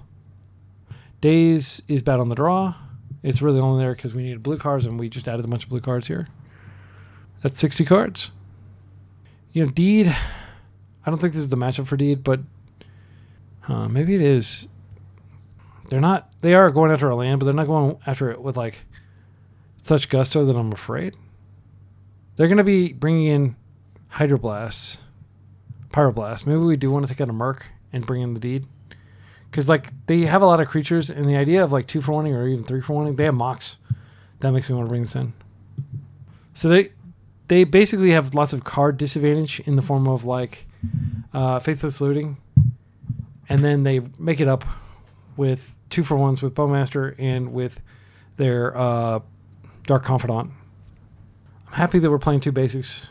Daze is bad on the draw. It's really only there because we needed blue cards, and we just added a bunch of blue cards here. That's 60 cards. You know, Deed, I don't think this is the matchup for Deed, but maybe it is. They are going after a land, but they're not going after it with like such gusto that I'm afraid. They're going to be bringing in Hydroblasts, Pyroblast. Maybe we do want to take out a Merc and bring in the Deed. Because like they have a lot of creatures, and the idea of like 2 for 1 or even 3 for 1, they have Mox. That makes me want to bring this in. So they basically have lots of card disadvantage in the form of like Faithless Looting, and then they make it up with 2 for 1s with Bowmaster and with their Dark Confidant. I'm happy that we're playing 2 basics.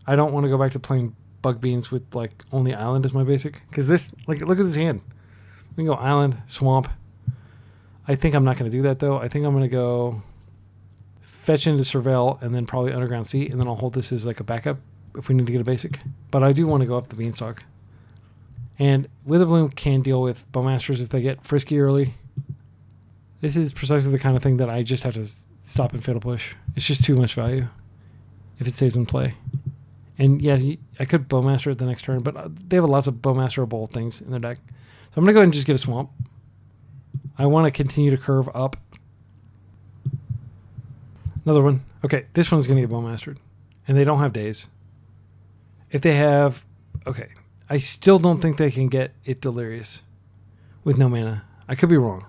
I don't want to go back to playing Bug Beans with like only Island as my basic, because this, like, look at this hand. We can go Island, Swamp. I think I'm not going to do that though. I think I'm going to go fetch into Surveil and then probably Underground Sea, and then I'll hold this as like a backup if we need to get a basic. But I do want to go up the Beanstalk. And Witherbloom can deal with Bowmasters if they get frisky early. This is precisely the kind of thing that I just have to stop and Fatal Push. It's just too much value if it stays in play. And yeah, I could Bowmaster it the next turn, but they have lots of Bowmasterable things in their deck. So I'm going to go ahead and just get a Swamp. I want to continue to curve up. Another one. Okay, this one's going to get Bowmastered. And they don't have Daze. If they have... Okay, I still don't think they can get it Delirious with no mana. I could be wrong.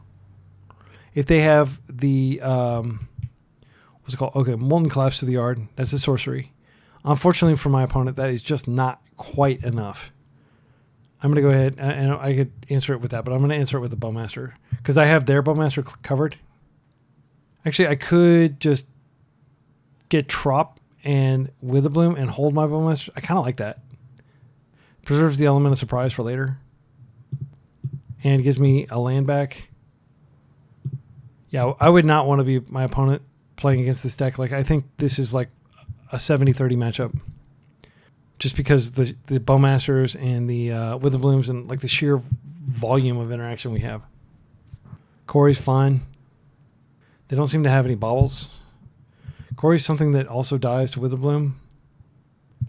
If they have the... what's it called? Okay, Molten Collapse to the Yard. That's a sorcery. Unfortunately for my opponent, that is just not quite enough. I'm going to go ahead, and I could answer it with that, but I'm going to answer it with the Bowmaster, because I have their Bowmaster covered. Actually, I could just get Trop and Witherbloom and hold my Bowmaster. I kind of like that. Preserves the element of surprise for later. And gives me a land back. Yeah, I would not want to be my opponent playing against this deck. Like, I think this is like a 70-30 matchup. Just because the Bowmasters and the Witherblooms and like the sheer volume of interaction we have. Corey's fine. They don't seem to have any baubles. Corey's something that also dies to Witherbloom.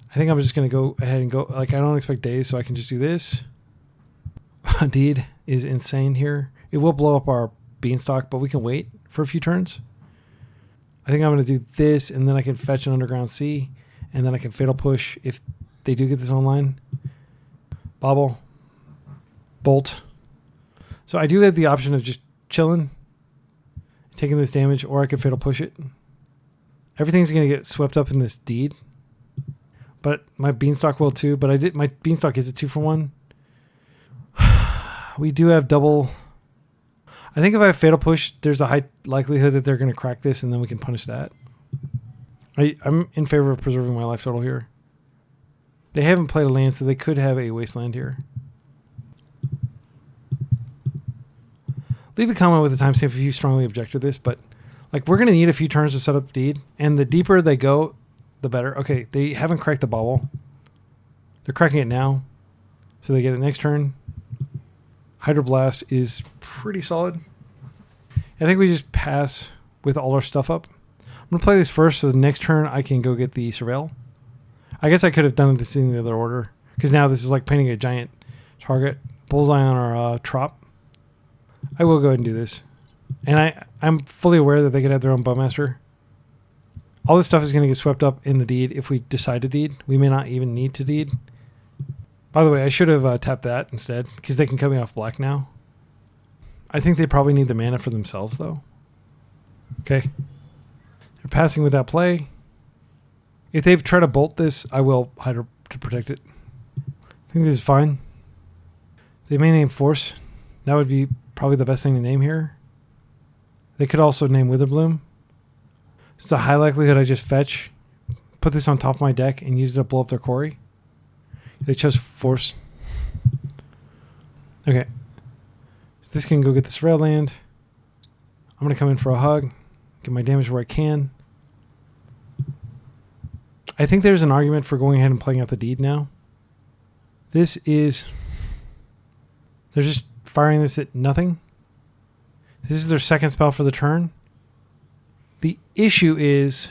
I think I'm just going to go ahead and go. Like, I don't expect Daze, so I can just do this. Deed is insane here. It will blow up our Beanstalk, but we can wait for a few turns. I think I'm going to do this, and then I can fetch an Underground Sea, and then I can Fatal Push if they do get this online. Bobble. Bolt. So I do have the option of just chilling, taking this damage, or I could Fatal Push it. Everything's going to get swept up in this Deed. But my Beanstalk will too. But my Beanstalk is a 2 for 1. We do have double. I think if I have Fatal Push, there's a high likelihood that they're going to crack this, and then we can punish that. I'm in favor of preserving my life total here. They haven't played a land, so they could have a Wasteland here. Leave a comment with the timestamp if you strongly object to this, but like we're going to need a few turns to set up Deed, and the deeper they go, the better. Okay, they haven't cracked the bauble. They're cracking it now, so they get it next turn. Hydroblast is pretty solid. I think we just pass with all our stuff up. I'm going to play this first, so the next turn I can go get the Surveil. I guess I could have done this in the other order, because now this is like painting a giant target. Bullseye on our Trop. I will go ahead and do this. And I'm fully aware that they could have their own Bowmaster. All this stuff is going to get swept up in the deed if we decide to deed. We may not even need to deed. By the way, I should have tapped that instead because they can cut me off black now. I think they probably need the mana for themselves though. Okay. They're passing without play. If they try to bolt this, I will Hydro to protect it. I think this is fine. They may name Force. That would be probably the best thing to name here. They could also name Witherbloom. It's a high likelihood I just fetch, put this on top of my deck, and use it to blow up their quarry. They chose Force. Okay. So this can go get this red land. I'm going to come in for a hug. Get my damage where I can. I think there's an argument for going ahead and playing out the deed now. This is... They're just firing this at nothing. This is their second spell for the turn. The issue is...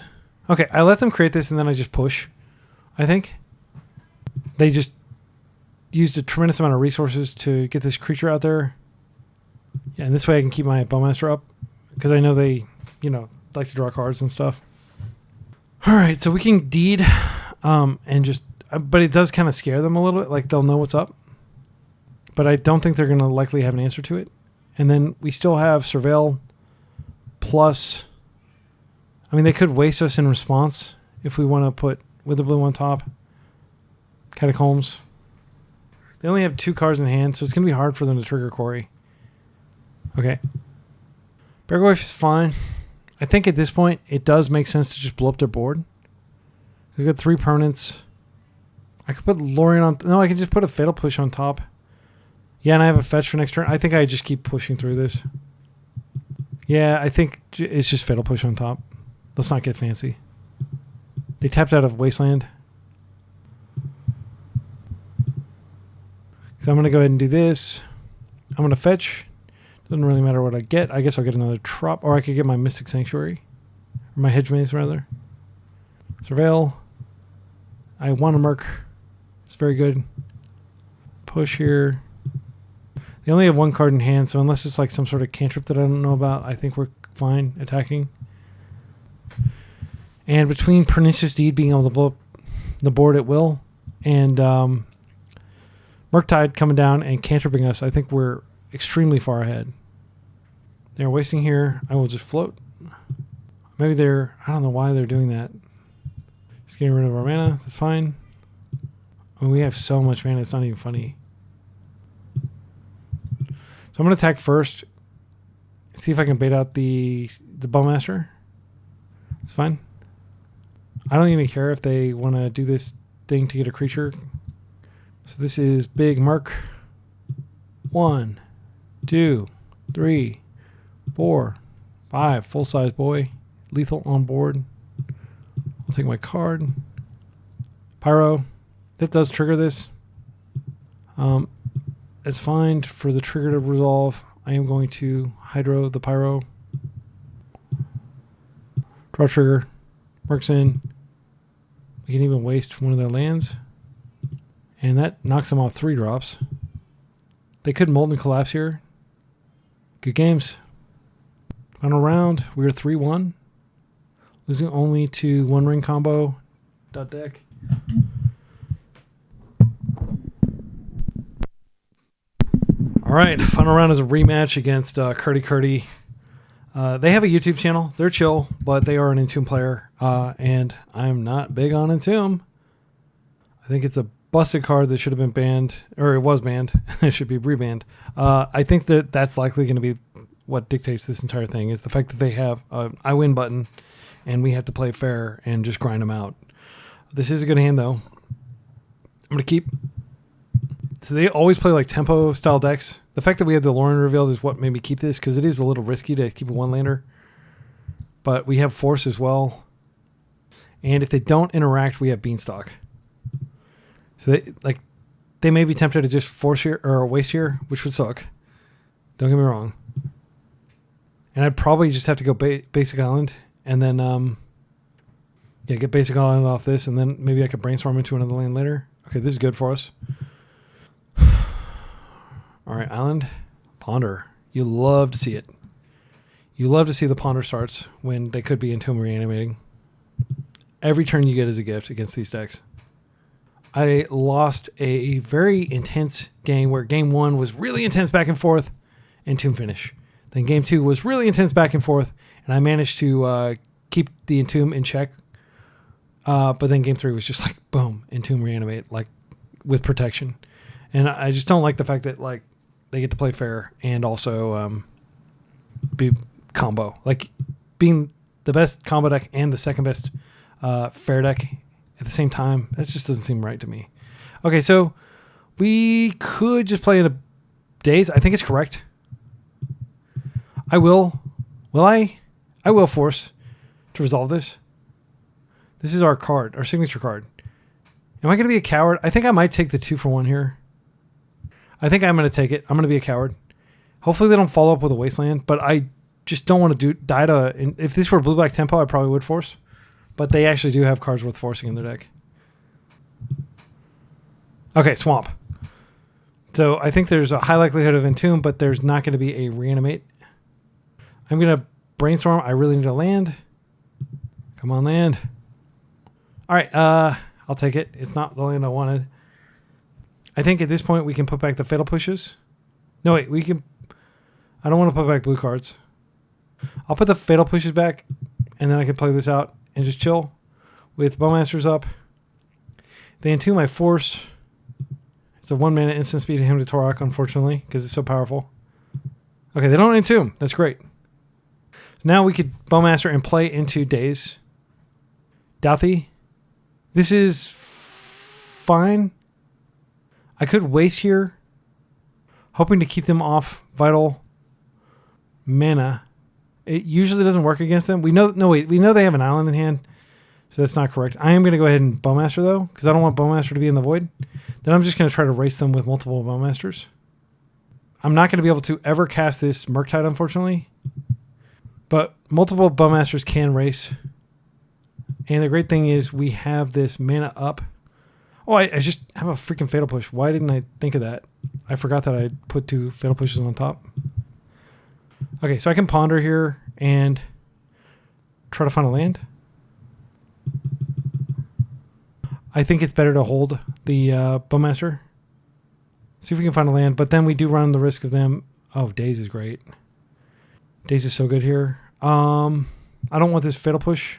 Okay, I let them create this and then I just push, I think. They just used a tremendous amount of resources to get this creature out there. Yeah, and this way I can keep my Bowmaster up. Because I know they, you know, like to draw cards and stuff. Alright, so we can deed and just... But it does kind of scare them a little bit. Like, they'll know what's up. But I don't think they're going to likely have an answer to it. And then we still have Surveil plus... I mean, they could waste us in response if we want to put Witherbloom on top. Catacombs. They only have 2 cards in hand, so it's going to be hard for them to trigger Quarry. Okay. Bergwife is fine. I think at this point, it does make sense to just blow up their board. They've got 3 permanents. I could put Lorien on... No, I could just put a Fatal Push on top. Yeah, and I have a fetch for next turn. I think I just keep pushing through this. Yeah, I think it's just Fatal Push on top. Let's not get fancy. They tapped out of Wasteland. So I'm going to go ahead and do this. I'm going to fetch. Doesn't really matter what I get. I guess I'll get another Trop. Or I could get my Mystic Sanctuary. Or my Hedge Maze, rather. Surveil. I want to Merc. It's very good. Push here. They only have 1 card in hand, so unless it's like some sort of cantrip that I don't know about, I think we're fine attacking. And between Pernicious Deed being able to blow up the board at will and Murktide coming down and cantripping us, I think we're extremely far ahead. They're wasting here. I will just float. Maybe they're... I don't know why they're doing that. Just getting rid of our mana. That's fine. I mean, we have so much mana, it's not even funny. So I'm going to attack first. See if I can bait out the Bowmaster. It's fine. I don't even care if they want to do this thing to get a creature. So this is big Merc. 1, 2, 3, 4, 5. Full size boy. Lethal on board. I'll take my card. Pyro. That does trigger this. It's fine for the trigger to resolve. I am going to Hydro the Pyro. Draw trigger. Works in. We can even waste one of their lands. And that knocks them off 3 drops. They could Molten Collapse here. Good games. Final round. We're 3-1. Losing only to 1 ring combo. Dot deck. Alright, final round is a rematch against Curdy Curdy. They have a YouTube channel. They're chill, but they are an Entomb player. And I'm not big on Entomb. I think it's a busted card that should have been banned, or it was banned. It should be rebanned. I think that that's likely going to be what dictates this entire thing, is the fact that they have an I win button, and we have to play fair and just grind them out. This is a good hand, though. I'm going to keep... So they always play like tempo style decks. The fact that we have the Lorien Revealed is what made me keep this, because it is a little risky to keep a 1-lander. But we have Force as well. And if they don't interact, we have Beanstalk. So they may be tempted to just force here or waste here, which would suck. Don't get me wrong. And I'd probably just have to go Basic Island and then get Basic Island off this, and then maybe I could brainstorm into another land later. Okay, this is good for us. All right, Island. Ponder. You love to see it. You love to see the Ponder starts when they could be Entomb reanimating. Every turn you get is a gift against these decks. I lost a very intense game where game 1 was really intense back and forth, Entomb finish. Then game 2 was really intense back and forth, and I managed to keep the Entomb in check. But then game 3 was just like, boom, Entomb Reanimate, like with protection. And I just don't like the fact that like they get to play fair and also be combo. Like being the best combo deck and the second best fair deck at the same time, that just doesn't seem right to me. Okay, so we could just play in a Daze. I think it's correct. I will. Will I? I will force to resolve this. This is our card, our signature card. Am I going to be a coward? I think I might take the 2-for-1 here. I think I'm going to take it. I'm going to be a coward. Hopefully they don't follow up with a Wasteland, but I just don't want to die to... If this were blue-black tempo, I probably would force. But they actually do have cards worth forcing in their deck. Okay, Swamp. So I think there's a high likelihood of Entomb, but there's not going to be a Reanimate. I'm going to Brainstorm. I really need a land. Come on, land. All right, I'll take it. It's not the land I wanted. I think at this point we can put back the Fatal Pushes. No, wait, we can... I don't want to put back blue cards. I'll put the Fatal Pushes back, and then I can play this out and just chill with Bowmasters up. They Entomb, I force. It's a 1-mana instant speed to him to Torok, unfortunately, because it's so powerful. Okay, they don't Entomb. That's great. Now we could Bowmaster and play into Daze. Douthie. This is fine. I could waste here, hoping to keep them off vital mana. It usually doesn't work against them. We know, no wait, we know they have an island in hand, so that's not correct. I am going to go ahead and Bowmaster though, because I don't want Bowmaster to be in the void. Then I'm just going to try to race them with multiple Bowmasters. I'm not going to be able to ever cast this Murktide, unfortunately, but multiple Bowmasters can race. And the great thing is we have this mana up. Oh, I just have a freaking Fatal Push. Why didn't I think of that? I forgot that I put 2 Fatal Pushes on top. Okay, so I can ponder here and try to find a land. I think it's better to hold the Bowmaster. See if we can find a land, but then we do run the risk of them. Oh, Daze is great. Daze is so good here. I don't want this Fatal Push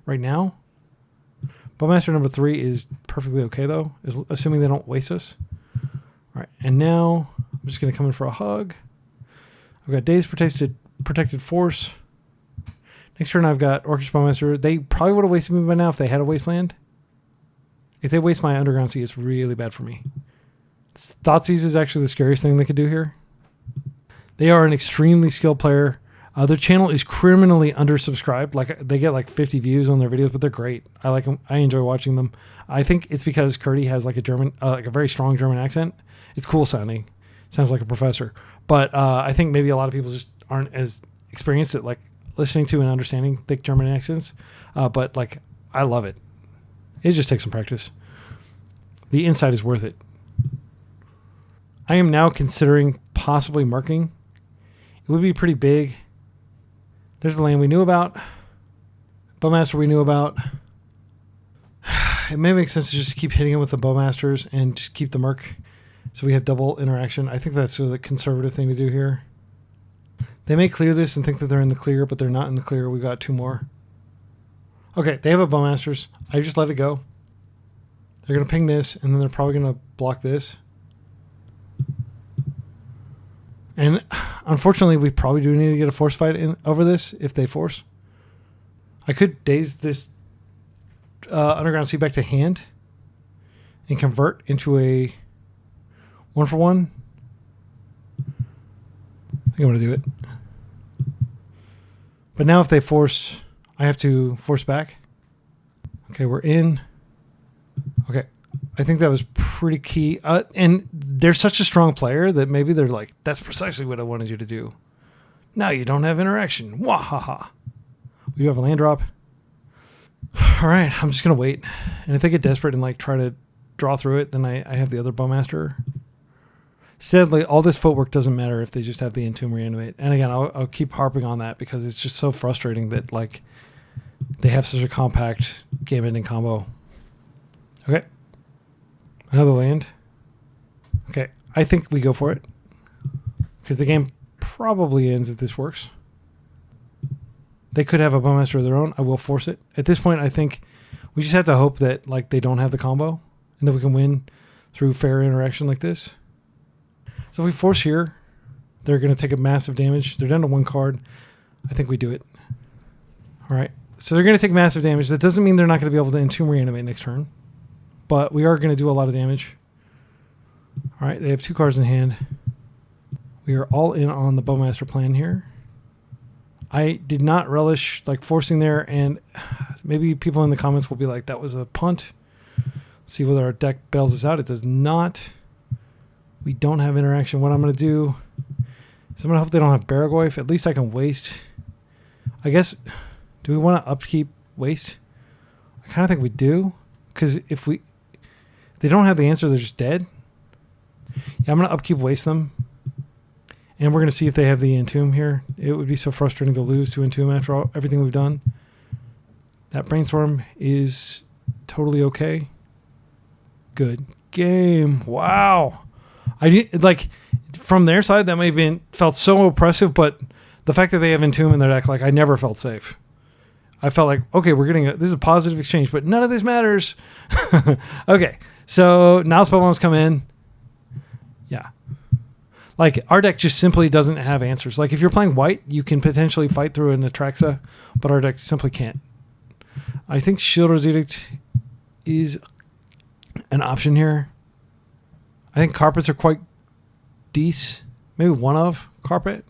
right now. Bowmaster number 3 is perfectly okay though, assuming they don't waste us. All right, and now I'm just going to come in for a hug. I've got Daze protected force. Next turn I've got Orcish Bowmaster. They probably would have wasted me by now if they had a Wasteland. If they waste my Underground Sea, it's really bad for me. Thoughtseize is actually the scariest thing they could do here. They are an extremely skilled player. Their channel is criminally undersubscribed. Like they get like 50 views on their videos, but they're great. I like them. I enjoy watching them. I think it's because Curdy has like a German, like a very strong German accent. It's cool sounding. Sounds like a professor. But I think maybe a lot of people just aren't as experienced at like listening to and understanding thick German accents. But like I love it. It just takes some practice. The insight is worth it. I am now considering possibly marking. It would be pretty big. There's the land we knew about. Bowmaster we knew about. It may make sense to just keep hitting it with the Bowmasters and just keep the Merc so we have double interaction. I think that's a conservative thing to do here. They may clear this and think that they're in the clear, but they're not in the clear. We got 2 more. Okay, they have a Bowmasters. I just let it go. They're going to ping this, and then they're probably going to block this. And unfortunately, we probably do need to get a force fight in over this if they force. I could Daze this Underground Sea back to hand and convert into a 1-for-1. I think I'm going to do it. But now if they force, I have to force back. Okay, we're in. Okay. I think that was pretty key. And they're such a strong player that maybe they're like, that's precisely what I wanted you to do. Now you don't have interaction. Wahaha. We do have a land drop. All right, I'm just going to wait. And if they get desperate and like try to draw through it, then I have the other Bowmaster. Sadly, all this footwork doesn't matter if they just have the Entomb Reanimate. And again, I'll keep harping on that because it's just so frustrating that like they have such a compact game ending combo. Okay. Another land. Okay. I think we go for it. Because the game probably ends if this works. They could have a Bowmaster of their own. I will force it. At this point, I think we just have to hope that like they don't have the combo and that we can win through fair interaction like this. So if we force here, they're going to take a massive damage. They're down to 1 card. I think we do it. All right. So they're going to take massive damage. That doesn't mean they're not going to be able to Entomb Reanimate next turn. But we are going to do a lot of damage. All right. They have 2 cards in hand. We are all in on the Bowmaster plan here. I did not relish like forcing there, and maybe people in the comments will be like, that was a punt. See whether our deck bails us out. It does not. We don't have interaction. What I'm going to do is I'm going to hope they don't have BR Aggro. At least I can waste. I guess, do we want to upkeep waste? I kind of think we do, because if they don't have the answer, they're just dead. Yeah, I'm going to upkeep waste them. And we're going to see if they have the Entomb here. It would be so frustrating to lose to Entomb after everything we've done. That Brainstorm is totally okay. Good game. Wow. I did, like, from their side, that may have been felt so oppressive, but the fact that they have Entomb in their deck, like, I never felt safe. I felt like, okay, we're getting this is a positive exchange, but none of this matters. Okay, so now Spellbombs come in. Yeah. Like, our deck just simply doesn't have answers. Like, if you're playing white, you can potentially fight through an Atraxa, but our deck simply can't. I think Shield's Edict is an option here. I think carpets are quite decent. Maybe one of carpet.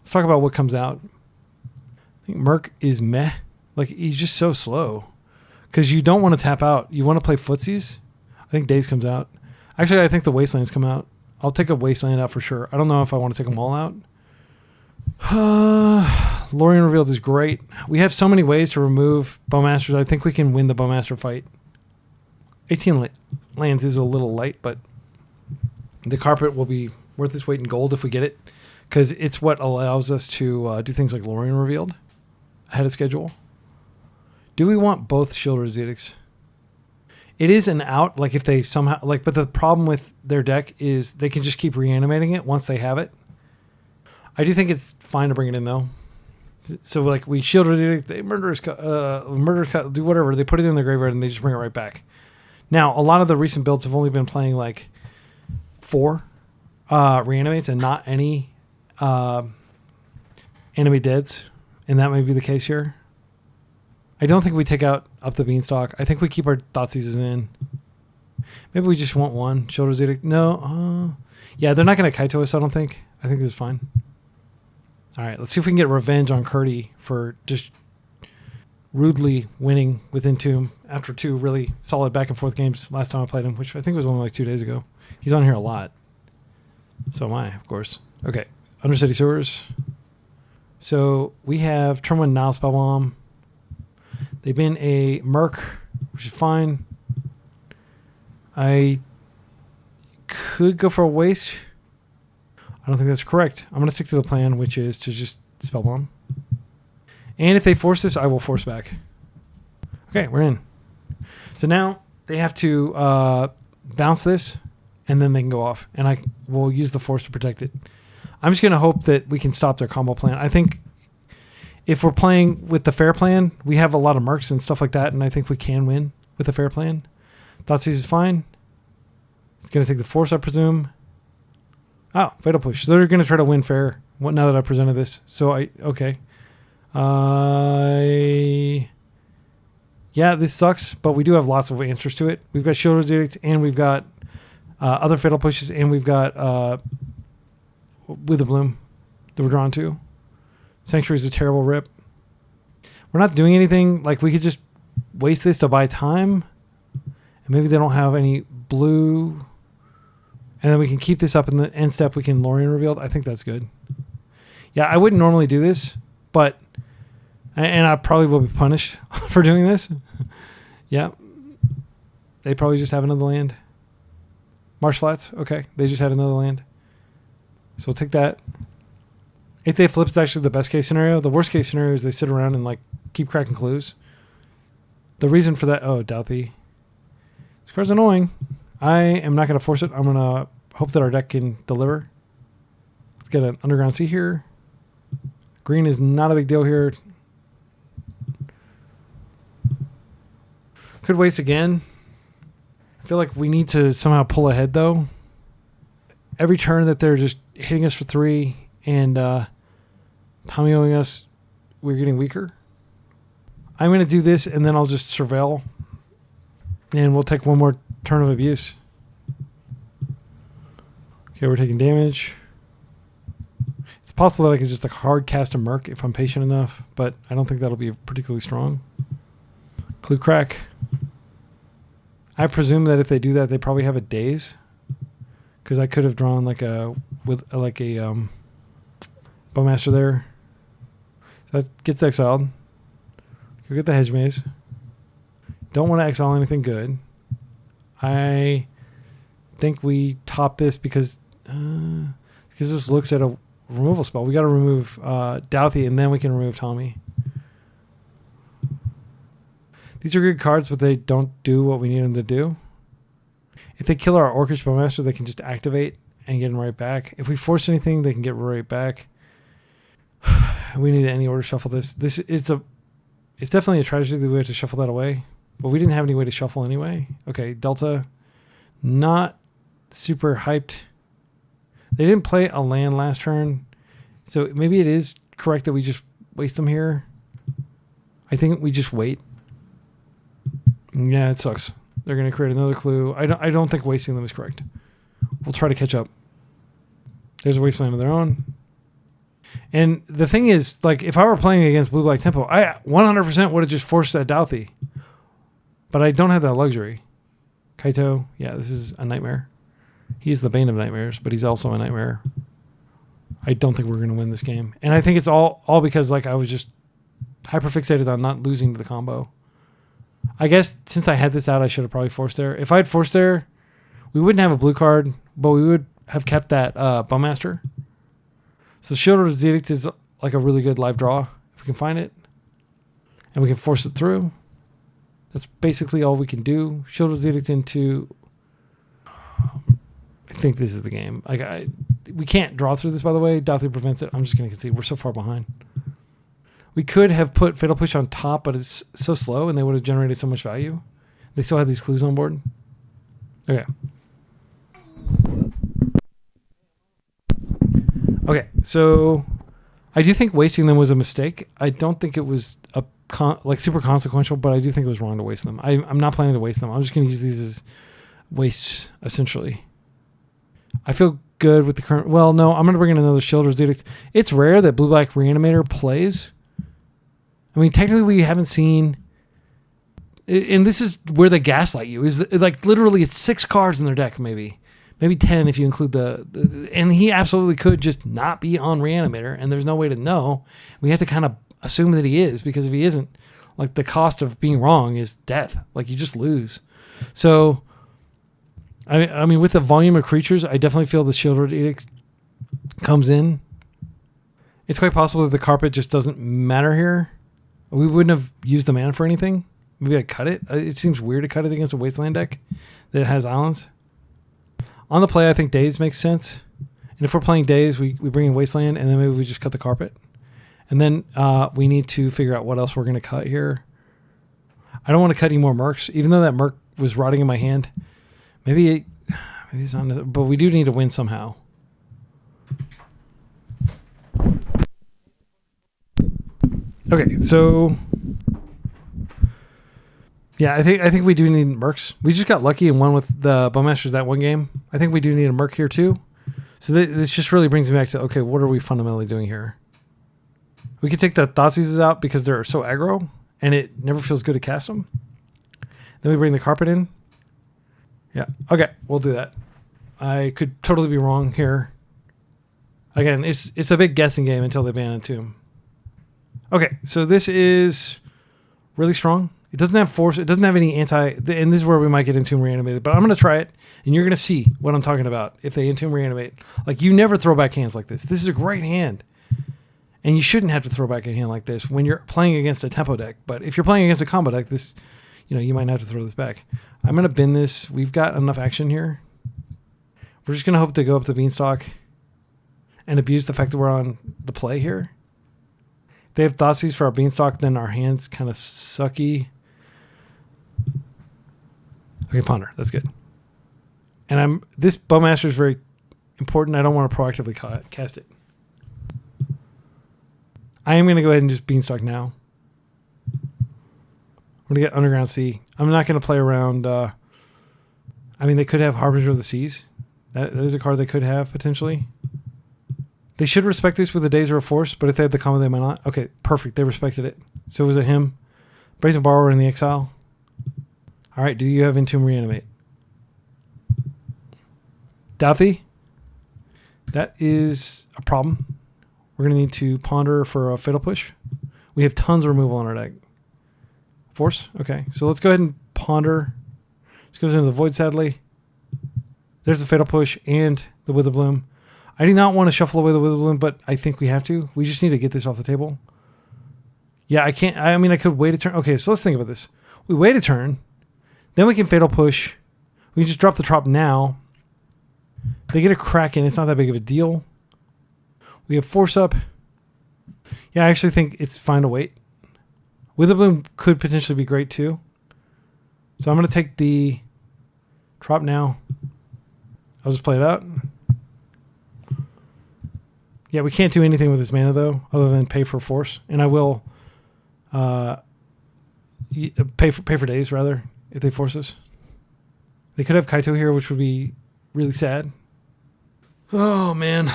Let's talk about what comes out. I think Merc is meh. Like, he's just so slow. Because you don't want to tap out. You want to play footsies. I think Daze comes out. Actually, I think the Wastelands come out. I'll take a Wasteland out for sure. I don't know if I want to take them all out. Lorien Revealed is great. We have so many ways to remove Bowmasters. I think we can win the Bowmaster fight. 18 lands is a little light, but the carpet will be worth its weight in gold if we get it, because it's what allows us to do things like Lorien Revealed ahead of schedule. Do we want both Shield's Edicts? It is an out, like if they somehow, like, but the problem with their deck is they can just keep reanimating it once they have it. I do think it's fine to bring it in though. So like we Shield's Edict, they murderous cut, do whatever. They put it in their graveyard and they just bring it right back. Now, a lot of the recent builds have only been playing like 4 reanimates and not any enemy deads. And that may be the case here. I don't think we take out up the Beanstalk. I think we keep our Thoughtseizes in. Maybe we just want one. Shield's Edict. No. Yeah, they're not going to Kaito us, I don't think. I think this is fine. All right, let's see if we can get revenge on Curdy for just rudely winning with Entomb after 2 really solid back and forth games last time I played him, which I think was only like 2 days ago. He's on here a lot. So am I, of course. Okay, Undercity Sewers. So we have turn 1 Nile Spellbomb. They've been a Merc, which is fine. I could go for a waste. I don't think that's correct. I'm going to stick to the plan, which is to just Spellbomb. And if they force this, I will force back. Okay, we're in. So now they have to bounce this, and then they can go off. And I will use the force to protect it. I'm just going to hope that we can stop their combo plan. I think if we're playing with the fair plan, we have a lot of mercs and stuff like that, and I think we can win with the fair plan. Thoughtseize is fine. It's going to take the force, I presume. Oh, Fatal Push. So they're going to try to win fair now that I presented this. So okay. Yeah, this sucks, but we do have lots of answers to it. We've got Shield's Edict, and we've got other Fatal Pushes, and we've got With the Bloom that we're drawn to. Sanctuary is a terrible rip. We're not doing anything. Like, we could just waste this to buy time. And maybe they don't have any blue. And then we can keep this up in the end step. We can Lorien Revealed. I think that's good. Yeah, I wouldn't normally do this, but... And I probably will be punished for doing this. Yeah. They probably just have another land. Marsh Flats. Okay. They just had another land. So we'll take that. If they flip, it's actually the best case scenario. The worst case scenario is they sit around and like keep cracking clues. The reason for that... Oh, Douthie. This card's annoying. I am not going to force it. I'm going to hope that our deck can deliver. Let's get an Underground Sea here. Green is not a big deal here. Could waste again. I feel like we need to somehow pull ahead, though. Every turn that they're just hitting us for 3 and Tommy-Oing us, we're getting weaker. I'm going to do this, and then I'll just surveil. And we'll take one more turn of abuse. Okay, we're taking damage. It's possible that I can just hard cast a Merc if I'm patient enough, but I don't think that'll be particularly strong. Clue Crack. I presume that if they do that, they probably have a Daze. Because I could have drawn like a Bowmaster there. So that gets exiled. Go get the Hedge Maze. Don't want to exile anything good. I think we top this because this looks at a removal spell. We got to remove Douthie, and then we can remove Tommy. These are good cards, but they don't do what we need them to do. If they kill our Orcish Bowmaster, they can just activate and get him right back. If we force anything, they can get right back. We need to any order shuffle this. It's definitely a tragedy that we have to shuffle that away. But we didn't have any way to shuffle anyway. Okay, Delta. Not super hyped. They didn't play a land last turn. So maybe it is correct that we just waste them here. I think we just wait. Yeah, it sucks. They're going to create another clue. I don't think wasting them is correct. We'll try to catch up. There's a wasteland of their own. And the thing is, like, if I were playing against Blue Black Tempo, I 100% would have just forced that Douthie. But I don't have that luxury. Kaito, yeah, this is a nightmare. He's the bane of nightmares, but he's also a nightmare. I don't think we're going to win this game. And I think it's all because, like, I was just hyperfixated on not losing to the combo. I guess since I had this out, I should have probably forced there. If I had forced there, we wouldn't have a blue card, but we would have kept that Bowmaster. So Shieldred's Edict is like a really good live draw if we can find it. And we can force it through. That's basically all we can do. Shieldred's Edict into... I think this is the game. We can't draw through this, by the way. Douthie prevents it. I'm just going to concede. We're so far behind. We could have put Fatal Push on top, but it's so slow, and they would have generated so much value. They still have these clues on board. Okay. Okay, so I do think wasting them was a mistake. I don't think it was super consequential, but I do think it was wrong to waste them. I'm not planning to waste them. I'm just going to use these as wastes, essentially. I feel good with the current... Well, no, I'm going to bring in another Shieldred's Edict. It's rare that Blue-Black Reanimator plays. I mean, technically we haven't seen... And this is where they gaslight you. Is like literally it's 6 cards in their deck, maybe 10 if you include the... And he absolutely could just not be on Reanimator, and there's no way to know. We have to kind of assume that he is, because if he isn't, like, the cost of being wrong is death. Like, you just lose. So... I mean, with the volume of creatures, I definitely feel the Shieldred Edict comes in. It's quite possible that the carpet just doesn't matter here. We wouldn't have used the mana for anything. Maybe I cut it. It seems weird to cut it against a Wasteland deck that has islands. On the play, I think Daze makes sense. And if we're playing Daze, we bring in Wasteland, and then maybe we just cut the carpet. And then we need to figure out what else we're going to cut here. I don't want to cut any more Mercs, even though that Merc was rotting in my hand. Maybe it's not, but we do need to win somehow. Okay, so yeah, I think we do need Mercs. We just got lucky and won with the Bowmasters that one game. I think we do need a Merc here too. So this just really brings me back to, okay, what are we fundamentally doing here? We could take the Thoughtseizes out because they're so aggro, and it never feels good to cast them. Then we bring the carpet in. Yeah, okay, we'll do that. I could totally be wrong here. Again, it's a big guessing game until they ban Entomb. Okay, so this is really strong. It doesn't have force. It doesn't have any anti... And this is where we might get Entomb Reanimated. But I'm going to try it, and you're going to see what I'm talking about if they Entomb Reanimate. Like, you never throw back hands like this. This is a great hand. And you shouldn't have to throw back a hand like this when you're playing against a tempo deck. But if you're playing against a combo deck, this you know, you might have to throw this back. I'm going to bin this. We've got enough action here. We're just going to hope to go up the beanstalk and abuse the fact that we're on the play here. If they have Thoughtseize for our beanstalk, then our hand's kind of sucky. Okay, ponder. That's good. And this Bowmaster is very important. I don't want to proactively cast it. I am going to go ahead and just beanstalk now. I'm going to get Underground Sea. I'm not going to play around. I mean, they could have Harbinger of the Seas. That is a card they could have, potentially. They should respect this with the Days of Force, but if they had the combo, they might not. Okay, perfect. They respected it. So it was a him. Brazen Borrower in the exile. All right, do you have Entomb Reanimate? Douthy? That is a problem. We're going to need to ponder for a Fatal Push. We have tons of removal on our deck. Force? Okay, so let's go ahead and ponder. This goes into the Void, sadly. There's the Fatal Push and the Witherbloom. I do not want to shuffle away the Witherbloom, but I think we have to. We just need to get this off the table. Yeah, I can't. I mean, I could wait a turn. Okay, so let's think about this. We wait a turn. Then we can Fatal Push. We can just drop the Trop now. They get a Kraken. It's not that big of a deal. We have Force up. Yeah, I actually think it's fine to wait. Witherbloom could potentially be great too. So I'm going to take the Trop now. I'll just play it out. Yeah, we can't do anything with this mana though, other than pay for Force. And I will pay for days rather if they force us. They could have Kaito here, which would be really sad. Oh man,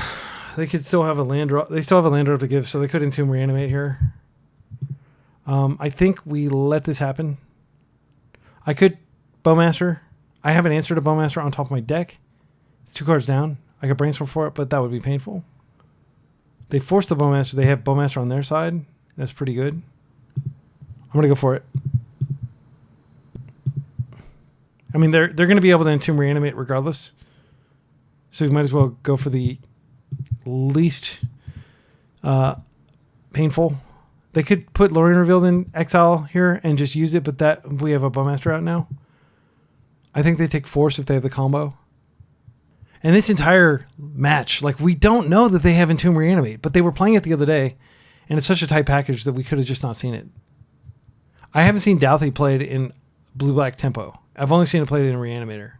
they could still have a land drop. They still have a land drop to give, so they could Entomb Reanimate here. I think we let this happen. I could Bowmaster. I have an answer to Bowmaster on top of my deck. It's 2 cards down. I could brainstorm for it, but that would be painful. They force the Bowmaster. They have Bowmaster on their side. That's pretty good. I'm going to go for it. I mean, they're going to be able to Entomb Reanimate regardless. So we might as well go for the least painful. They could put Lorien Revealed in exile here and just use it, but that we have a Bowmaster out now. I think they take Force if they have the combo. And this entire match, like, we don't know that they have Entomb Reanimate, but they were playing it the other day, and it's such a tight package that we could have just not seen it. I haven't seen Douthy played in blue-black tempo. I've only seen it played in Reanimator.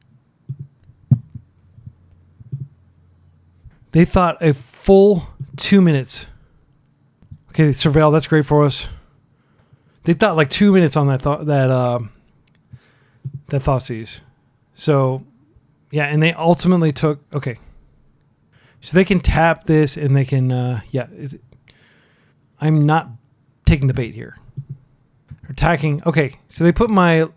They thought a full 2 minutes. Okay, Surveil, that's great for us. They thought like 2 minutes on that Thoughtseize. So, yeah, and they ultimately took... Okay. So they can tap this and they can... I'm not taking the bait here. They're attacking... Okay, so they put my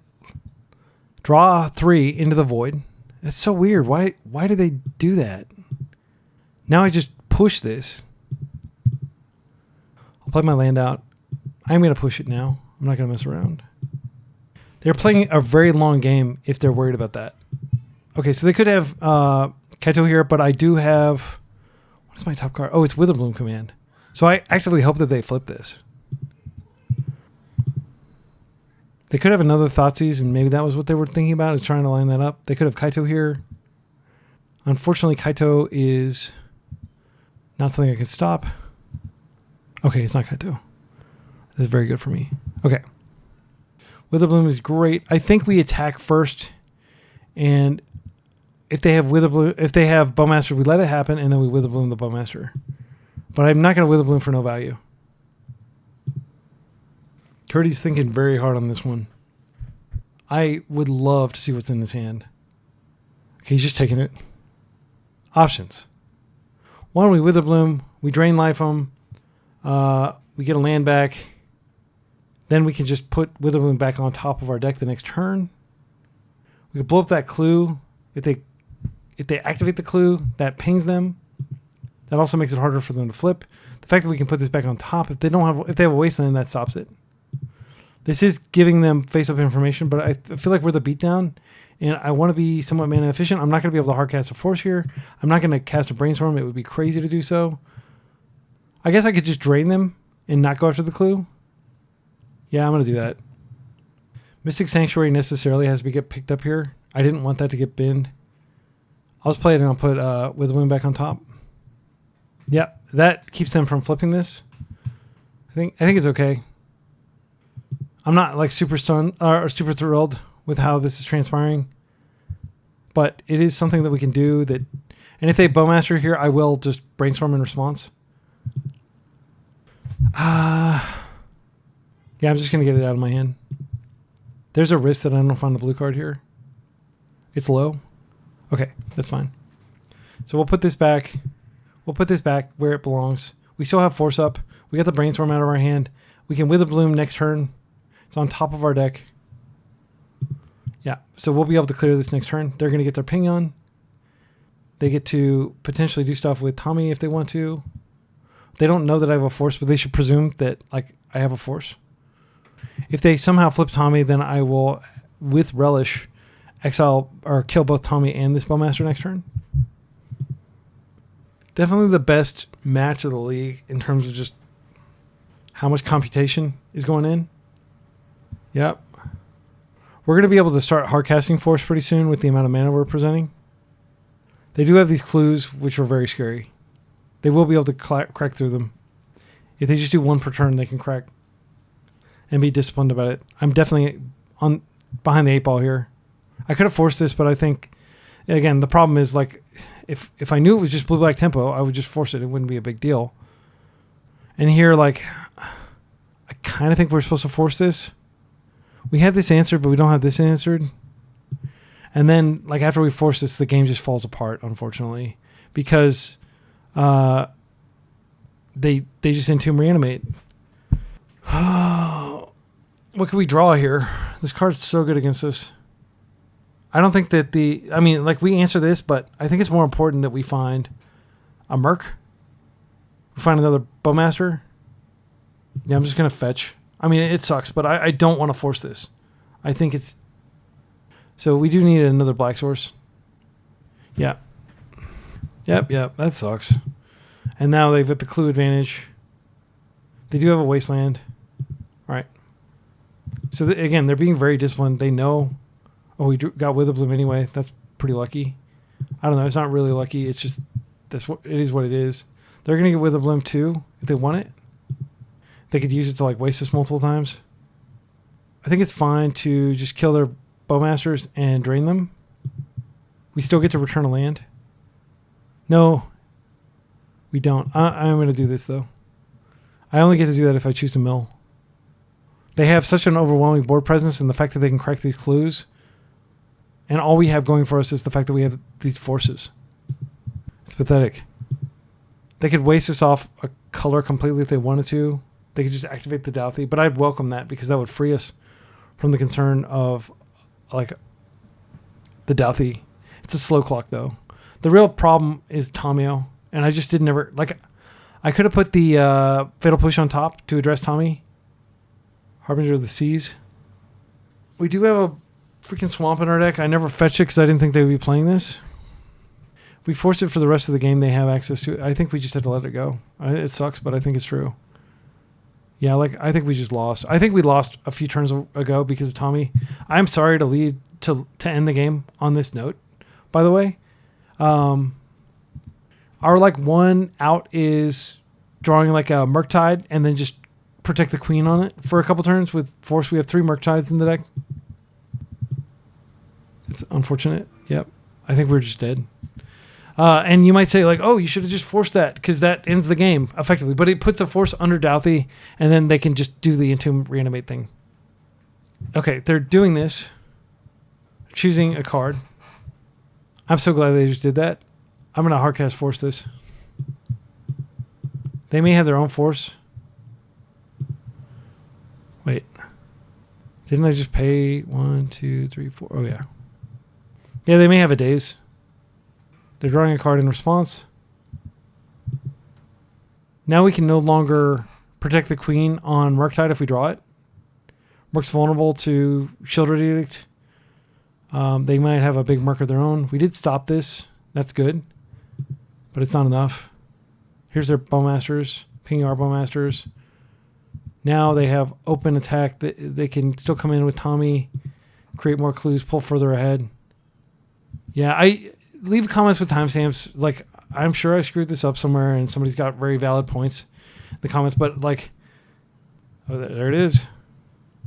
draw 3 into the Void. That's so weird. Why did they do that? Now I just push this. I'll play my land out. I'm going to push it now. I'm not going to mess around. They're playing a very long game if they're worried about that. Okay, so they could have Kaito here, but I do have... What is my top card? Oh, it's Witherbloom Command. So I actively hope that they flip this. They could have another Thoughtseize, and maybe that was what they were thinking about, is trying to line that up. They could have Kaito here. Unfortunately, Kaito is not something I can stop. Okay, it's not Kaito. This is very good for me. Okay. Witherbloom is great. I think we attack first, and if they have Bowmaster, we let it happen, and then we Witherbloom the Bowmaster. But I'm not going to Witherbloom for no value. Curdy's thinking very hard on this one. I would love to see what's in his hand. Okay, he's just taking it. Options. One, we Witherbloom. We drain life him. We get a land back. Then we can just put Witherbloom back on top of our deck the next turn. We can blow up that clue. If they activate the clue, that pings them. That also makes it harder for them to flip. The fact that we can put this back on top, if they have a wasteland, that stops it. This is giving them face-up information, but I feel like we're the beatdown, and I want to be somewhat mana efficient. I'm not going to be able to hard cast a Force here. I'm not going to cast a Brainstorm. It would be crazy to do so. I guess I could just drain them and not go after the clue. Yeah, I'm going to do that. Mystic Sanctuary necessarily has to get picked up here. I didn't want that to get binned. I'll just play it and I'll put Witherwind back on top. Yep, that keeps them from flipping this. I think it's okay. I'm not like super stunned or super thrilled with how this is transpiring, but it is something that we can do. That, and if they Bowmaster here, I will just brainstorm in response. Yeah, I'm just gonna get it out of my hand. There's a risk that I don't find a blue card here. It's low. Okay, that's fine. So we'll put this back. We'll put this back where it belongs. We still have force up. We got the brainstorm out of our hand. We can Wither Bloom next turn. It's on top of our deck. Yeah, so we'll be able to clear this next turn. They're going to get their ping on. They get to potentially do stuff with Tommy if they want to. They don't know that I have a force, but they should presume that like I have a force. If they somehow flip Tommy, then I will, with relish, exile or kill both Tommy and this Bowmaster next turn. Definitely the best match of the league in terms of just how much computation is going in. Yep. We're going to be able to start hardcasting force pretty soon with the amount of mana we're presenting. They do have these clues, which are very scary. They will be able to crack through them. If they just do one per turn, they can crack and be disciplined about it. I'm definitely on behind the 8 ball here. I could have forced this, but I think, again, the problem is like if I knew it was just blue-black tempo, I would just force it. It wouldn't be a big deal. And here, like, I kind of think we're supposed to force this. We have this answered, but we don't have this answered. And then, like, after we force this, the game just falls apart, unfortunately, because they just Entomb Reanimate. What can we draw here? This card's so good against us. I don't think that we answer this, but I think it's more important that we find a Merc. We find another Bowmaster. Yeah, I'm just going to fetch. I mean, it sucks, but I don't want to force this. I think it's... So we do need another black source. Yeah. Yep, that sucks. And now they've got the clue advantage. They do have a wasteland. All right. So again, they're being very disciplined. They know... Oh, we got Witherbloom anyway. That's pretty lucky. I don't know. It's not really lucky. It's just... it is what it is. They're going to get Witherbloom too if they want it. They could use it to like waste this multiple times. I think it's fine to just kill their Bowmasters and drain them. We still get to return a land. No, we don't. I'm going to do this though. I only get to do that if I choose to mill. They have such an overwhelming board presence, and the fact that they can crack these clues, and all we have going for us is the fact that we have these forces. It's pathetic. They could waste us off a color completely if they wanted to. They could just activate the Douthie, but I'd welcome that because that would free us from the concern of like the Douthie. It's a slow clock though. The real problem is Tomio, and I just didn't ever like. I could have put the Fatal Push on top to address Tommy. Harbinger of the Seas. We do have a freaking swamp in our deck. I never fetched it because I didn't think they would be playing this. If we force it for the rest of the game, they have access to it. I think we just have to let it go. It sucks, but I think it's true. Yeah, like I think we just lost. I think we lost a few turns ago because of Tommy. I'm sorry to lead to end the game on this note. By the way, our like one out is drawing like a Murktide and then just protect the queen on it for a couple turns with force. We have 3 Murktides in the deck. It's unfortunate. Yep, I think we're just dead. And you might say like, oh, you should have just forced that because that ends the game effectively. But it puts a force under Douthie, and then they can just do the Entomb Reanimate thing. Okay, they're doing this. Choosing a card. I'm so glad they just did that. I'm going to hardcast force this. They may have their own force. Wait. Didn't I just pay 1, 2, 3, 4? Oh, yeah. Yeah, they may have a daze. They're drawing a card in response. Now we can no longer protect the queen on Murktide if we draw it. Merc's vulnerable to Shieldred Edict. They might have a big Merc of their own. We did stop this. That's good. But it's not enough. Here's their Bowmasters. Ping our Bowmasters. Now they have open attack. They can still come in with Tommy, create more clues, pull further ahead. Yeah, I leave comments with timestamps. Like, I'm sure I screwed this up somewhere and somebody's got very valid points in the comments, but like, oh, there it is.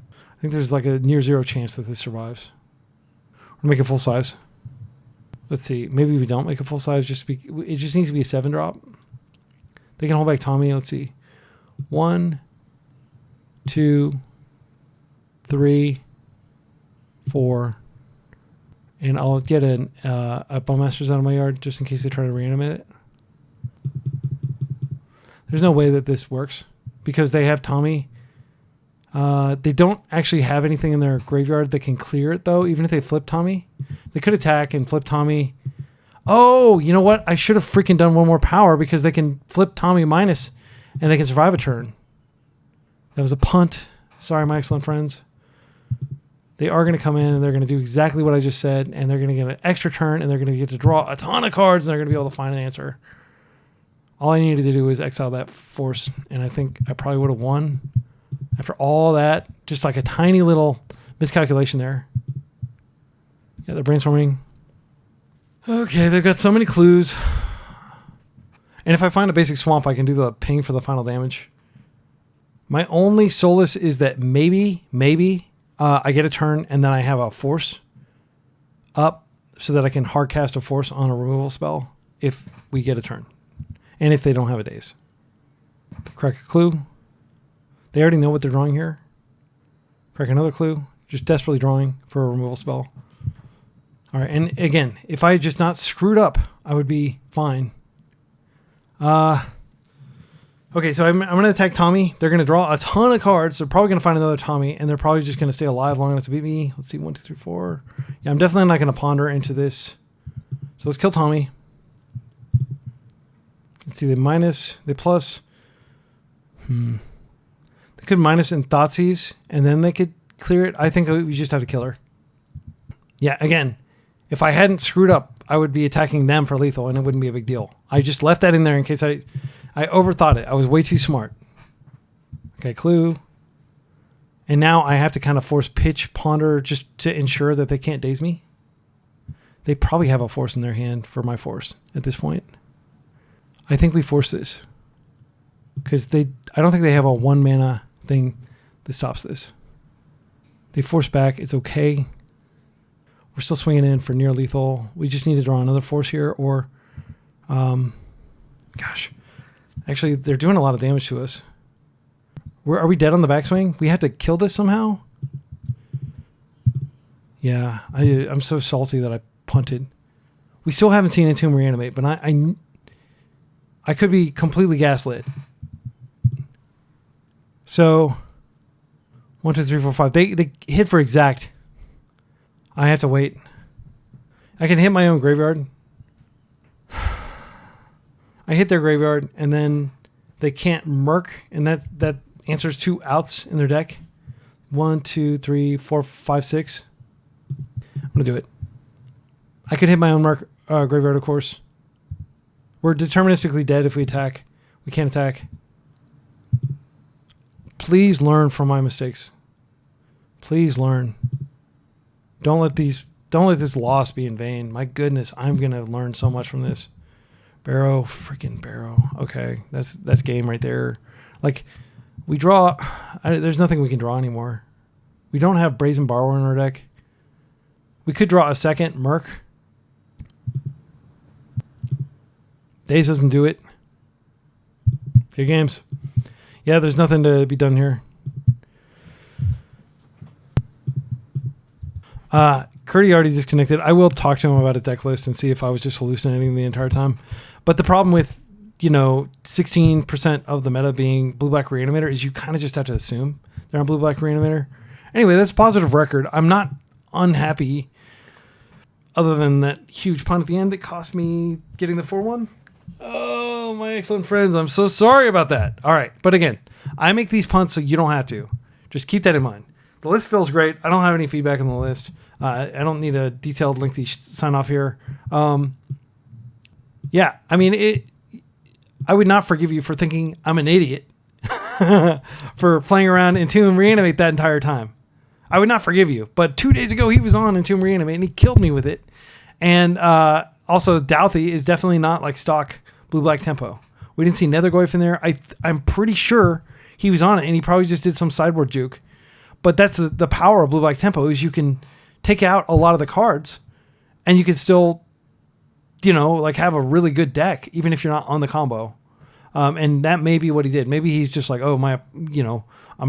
I think there's like a near zero chance that this survives. We'll make it full size. Let's see. Maybe we don't make a full size. It just needs to be a 7 drop. They can hold back Tommy. Let's see. 1, 2, 3, 4. And I'll get a Bowmasters out of my yard just in case they try to reanimate it. There's no way that this works because they have Tommy. They don't actually have anything in their graveyard that can clear it, though, even if they flip Tommy. They could attack and flip Tommy. Oh, you know what? I should have freaking done one more power because they can flip Tommy minus and they can survive a turn. That was a punt. Sorry, my excellent friends. They are going to come in and they're going to do exactly what I just said, and they're going to get an extra turn and they're going to get to draw a ton of cards and they're going to be able to find an answer. All I needed to do was exile that force, and I think I probably would have won. After all that, just like a tiny little miscalculation there. Yeah, they're brainstorming. Okay, they've got so many clues. And if I find a basic swamp, I can do the ping for the final damage. My only solace is that maybe I get a turn and then I have a force up so that I can hard cast a force on a removal spell if we get a turn. And if they don't have a daze. Crack a clue. They already know what they're drawing here. Crack another clue. Just desperately drawing for a removal spell. All right, and again, if I had just not screwed up, I would be fine. Okay, so I'm going to attack Tommy. They're going to draw a ton of cards. They're probably going to find another Tommy, and they're probably just going to stay alive long enough to beat me. Let's see, 1, 2, 3, 4. Yeah, I'm definitely not going to ponder into this. So let's kill Tommy. Let's see, they minus, they plus. They could minus in Thoughtseize, and then they could clear it. I think we just have to kill her. Yeah, again, if I hadn't screwed up, I would be attacking them for lethal, and it wouldn't be a big deal. I just left that in there in case I overthought it. I was way too smart. Okay, clue. And now I have to kind of force pitch, ponder, just to ensure that they can't daze me. They probably have a force in their hand for my force at this point. I think we force this. Because I don't think they have a 1 mana thing that stops this. They force back. It's okay. We're still swinging in for near lethal. We just need to draw another force here, or, gosh, actually they're doing a lot of damage to us. Are we dead on the backswing? We have to kill this somehow. Yeah, I'm so salty that I punted. We still haven't seen Entomb reanimate, but I could be completely gaslit. So 1, 2, 3, 4, 5. They hit for exact. I have to wait. I can hit my own graveyard. I hit their graveyard, and then they can't murk, and that answers 2 outs in their deck. 1, 2, 3, 4, 5, 6. I'm gonna do it. I could hit my own graveyard, of course. We're deterministically dead if we attack. We can't attack. Please learn from my mistakes. Please learn. Don't let this loss be in vain. My goodness, I'm gonna learn so much from this. Barrow, freaking Barrow. Okay, that's game right there. Like, we draw. There's nothing we can draw anymore. We don't have Brazen Borrower in our deck. We could draw a second Merc. Daze doesn't do it. Good games. Yeah, there's nothing to be done here. Curdy already disconnected. I will talk to him about his deck list and see if I was just hallucinating the entire time. But the problem with, 16% of the meta being Blue-Black Reanimator is you kind of just have to assume they're on Blue-Black Reanimator. Anyway, that's a positive record. I'm not unhappy other than that huge punt at the end that cost me getting the 4-1. Oh, my excellent friends. I'm so sorry about that. All right. But again, I make these punts so you don't have to. Just keep that in mind. The list feels great. I don't have any feedback on the list. I don't need a detailed, lengthy sign off here. Yeah, I mean, I would not forgive you for thinking I'm an idiot. for playing around Entomb Reanimate that entire time. I would not forgive you. But 2 days ago, he was on Entomb Reanimate, and he killed me with it. And also, Douthie is definitely not like stock blue-black tempo. We didn't see Nethergoyf in there. I'm pretty sure he was on it, and he probably just did some sideboard juke. But that's the power of blue-black tempo, is you can take out a lot of the cards, and you can still, like have a really good deck, even if you're not on the combo. And that may be what he did. Maybe he's just like, oh, I'm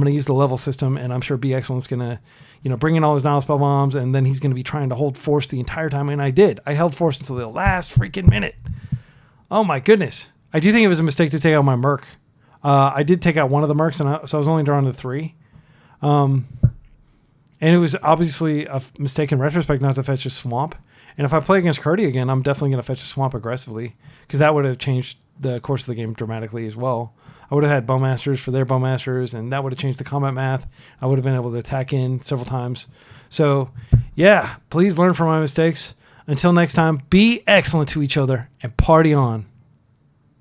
going to use the level system, and I'm sure Be Excellent's going to, bring in all his Nile Spell Bombs, and then he's going to be trying to hold Force the entire time. And I did. I held Force until the last freaking minute. Oh, my goodness. I do think it was a mistake to take out my Merc. I did take out one of the Mercs, so I was only drawn to 3. And it was obviously a mistake in retrospect not to fetch a Swamp. And if I play against Curdy again, I'm definitely going to fetch a Swamp aggressively, because that would have changed the course of the game dramatically as well. I would have had Bowmasters for their Bowmasters, and that would have changed the combat math. I would have been able to attack in several times. So, yeah, please learn from my mistakes. Until next time, be excellent to each other and party on.